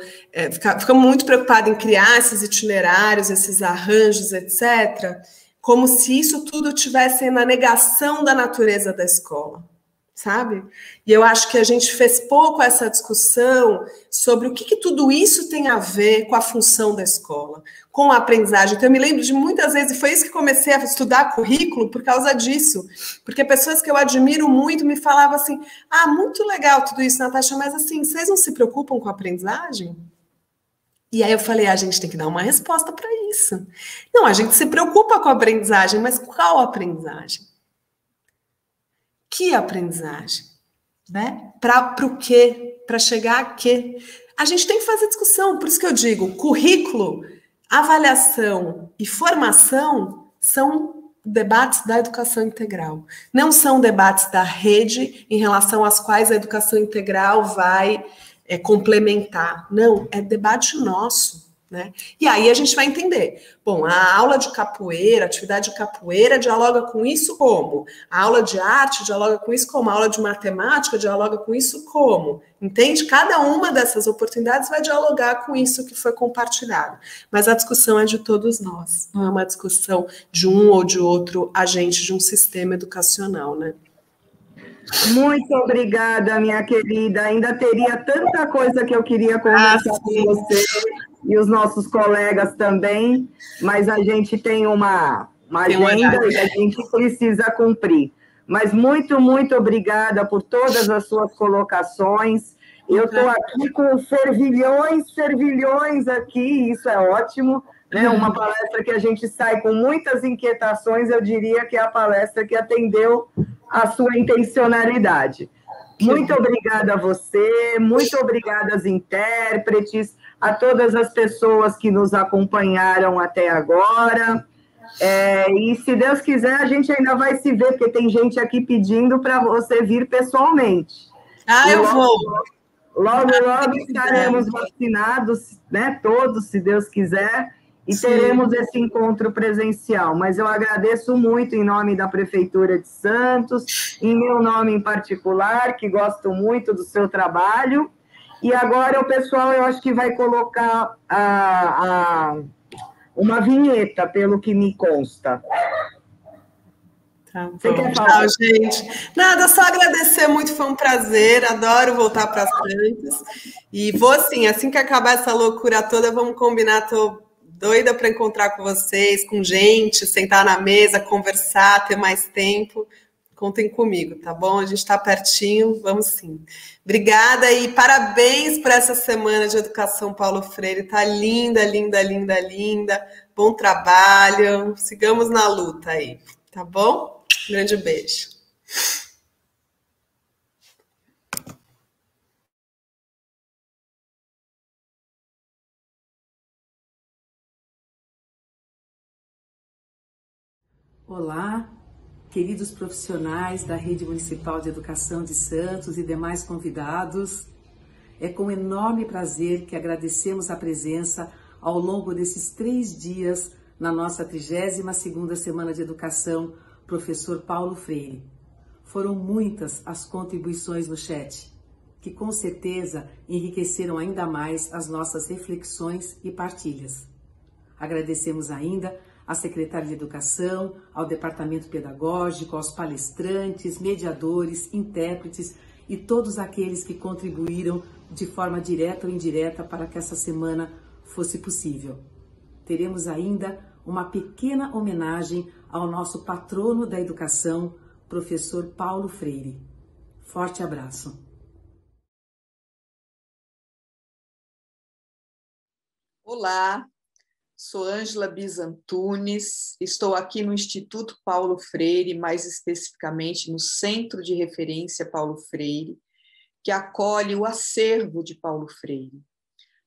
ficamos muito preocupados em criar esses itinerários, esses arranjos, etc., como se isso tudo tivesse na negação da natureza da escola, sabe? E eu acho que a gente fez pouco essa discussão sobre o que tudo isso tem a ver com a função da escola, com a aprendizagem. Então, eu me lembro de muitas vezes, e foi isso que comecei a estudar currículo por causa disso, porque pessoas que eu admiro muito me falavam assim, muito legal tudo isso, Natasha, mas assim, vocês não se preocupam com a aprendizagem? E aí eu falei, a gente tem que dar uma resposta para isso. Não, a gente se preocupa com a aprendizagem, mas qual aprendizagem? Que aprendizagem? Né? Para o quê? Para chegar a quê? A gente tem que fazer discussão, por isso que eu digo, currículo, avaliação e formação são debates da educação integral. Não são debates da rede em relação às quais a educação integral vai complementar. Não, é debate nosso, né? E aí a gente vai entender. Bom, a aula de capoeira, a atividade de capoeira dialoga com isso como? A aula de arte dialoga com isso como? A aula de matemática dialoga com isso como? Entende? Cada uma dessas oportunidades vai dialogar com isso que foi compartilhado. Mas a discussão é de todos nós. Não é uma discussão de um ou de outro agente de um sistema educacional, né? Muito obrigada, minha querida. Ainda teria tanta coisa que eu queria conversar com você e os nossos colegas também, mas a gente tem uma agenda e a gente precisa cumprir. Mas muito, muito obrigada por todas as suas colocações Eu estou aqui com fervilhões aqui, isso é ótimo, né? Uma palestra que a gente sai com muitas inquietações, eu diria que é a palestra que atendeu a sua intencionalidade. Muito obrigada a você, muito obrigada às intérpretes, a todas as pessoas que nos acompanharam até agora. E se Deus quiser, a gente ainda vai se ver, porque tem gente aqui pedindo para você vir pessoalmente. Eu vou. Logo estaremos vacinados, né? Todos, se Deus quiser, e teremos esse encontro presencial. Mas eu agradeço muito em nome da Prefeitura de Santos, em meu nome em particular, que gosto muito do seu trabalho. E agora o pessoal, eu acho que vai colocar uma vinheta, pelo que me consta. Tá bom. Tchau, gente. Nada, só agradecer muito, foi um prazer, adoro voltar para Santos. E vou assim que acabar essa loucura toda, vamos combinar, tô doida para encontrar com vocês, com gente, sentar na mesa, conversar, ter mais tempo. Contem comigo, tá bom? A gente está pertinho, vamos sim. Obrigada e parabéns por essa semana de Educação Paulo Freire, tá linda, linda, linda, linda. Bom trabalho, sigamos na luta aí, tá bom? Um grande beijo. Olá, queridos profissionais da Rede Municipal de Educação de Santos e demais convidados. É com enorme prazer que agradecemos a presença ao longo desses 3 dias na nossa 32ª Semana de Educação, professor Paulo Freire. Foram muitas as contribuições no chat, que com certeza enriqueceram ainda mais as nossas reflexões e partilhas. Agradecemos ainda à Secretária de Educação, ao Departamento Pedagógico, aos palestrantes, mediadores, intérpretes e todos aqueles que contribuíram de forma direta ou indireta para que essa semana fosse possível. Teremos ainda uma pequena homenagem ao nosso patrono da educação, professor Paulo Freire. Forte abraço. Olá, sou Ângela Bizantunes, estou aqui no Instituto Paulo Freire, mais especificamente no Centro de Referência Paulo Freire, que acolhe o acervo de Paulo Freire.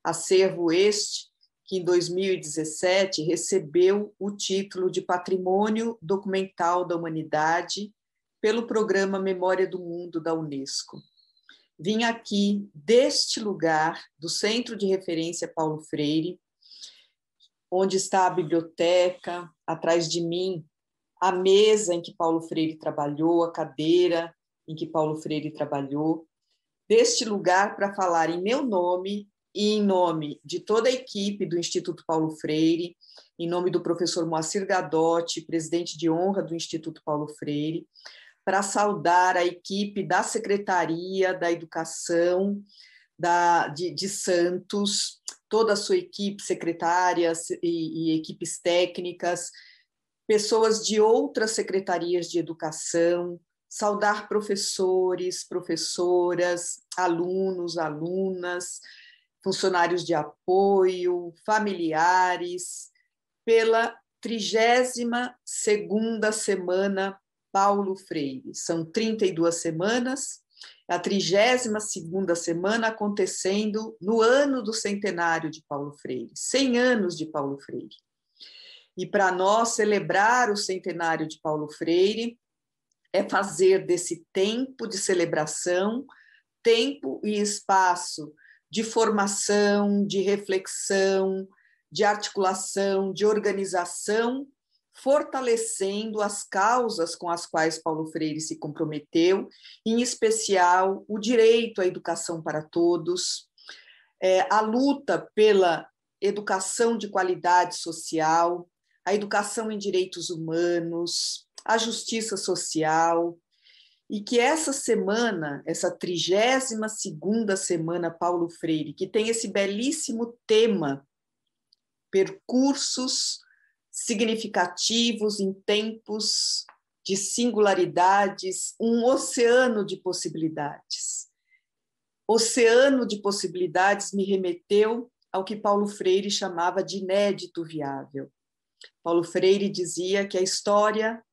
Acervo este que em 2017 recebeu o título de Patrimônio Documental da Humanidade pelo Programa Memória do Mundo da Unesco. Vim aqui deste lugar, do Centro de Referência Paulo Freire, onde está a biblioteca, atrás de mim, a mesa em que Paulo Freire trabalhou, a cadeira em que Paulo Freire trabalhou, deste lugar para falar em meu nome e em nome de toda a equipe do Instituto Paulo Freire, em nome do professor Moacir Gadotti, presidente de honra do Instituto Paulo Freire, para saudar a equipe da Secretaria da Educação de Santos, toda a sua equipe, secretárias e equipes técnicas, pessoas de outras secretarias de educação, saudar professores, professoras, alunos, alunas, funcionários de apoio, familiares, pela 32ª Semana Paulo Freire. São 32 semanas, a 32ª semana acontecendo no ano do centenário de Paulo Freire, 100 anos de Paulo Freire. E para nós celebrar o centenário de Paulo Freire é fazer desse tempo de celebração, tempo e espaço de formação, de reflexão, de articulação, de organização, fortalecendo as causas com as quais Paulo Freire se comprometeu, em especial o direito à educação para todos, a luta pela educação de qualidade social, a educação em direitos humanos, a justiça social, e que essa semana, essa 32ª Semana Paulo Freire, que tem esse belíssimo tema, percursos significativos em tempos de singularidades, um oceano de possibilidades. oceano de possibilidades me remeteu ao que Paulo Freire chamava de inédito viável. Paulo Freire dizia que a história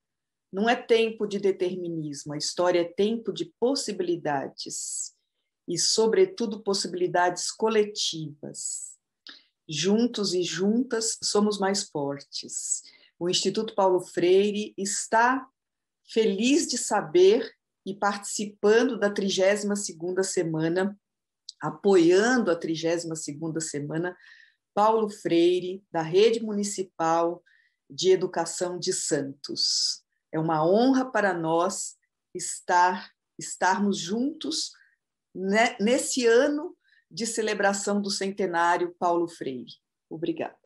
não é tempo de determinismo, a história é tempo de possibilidades, e, sobretudo, possibilidades coletivas. Juntos e juntas somos mais fortes. O Instituto Paulo Freire está feliz de saber e participando da 32ª semana, apoiando a 32ª semana, Paulo Freire, da Rede Municipal de Educação de Santos. É uma honra para nós estarmos juntos nesse ano de celebração do centenário Paulo Freire. Obrigada.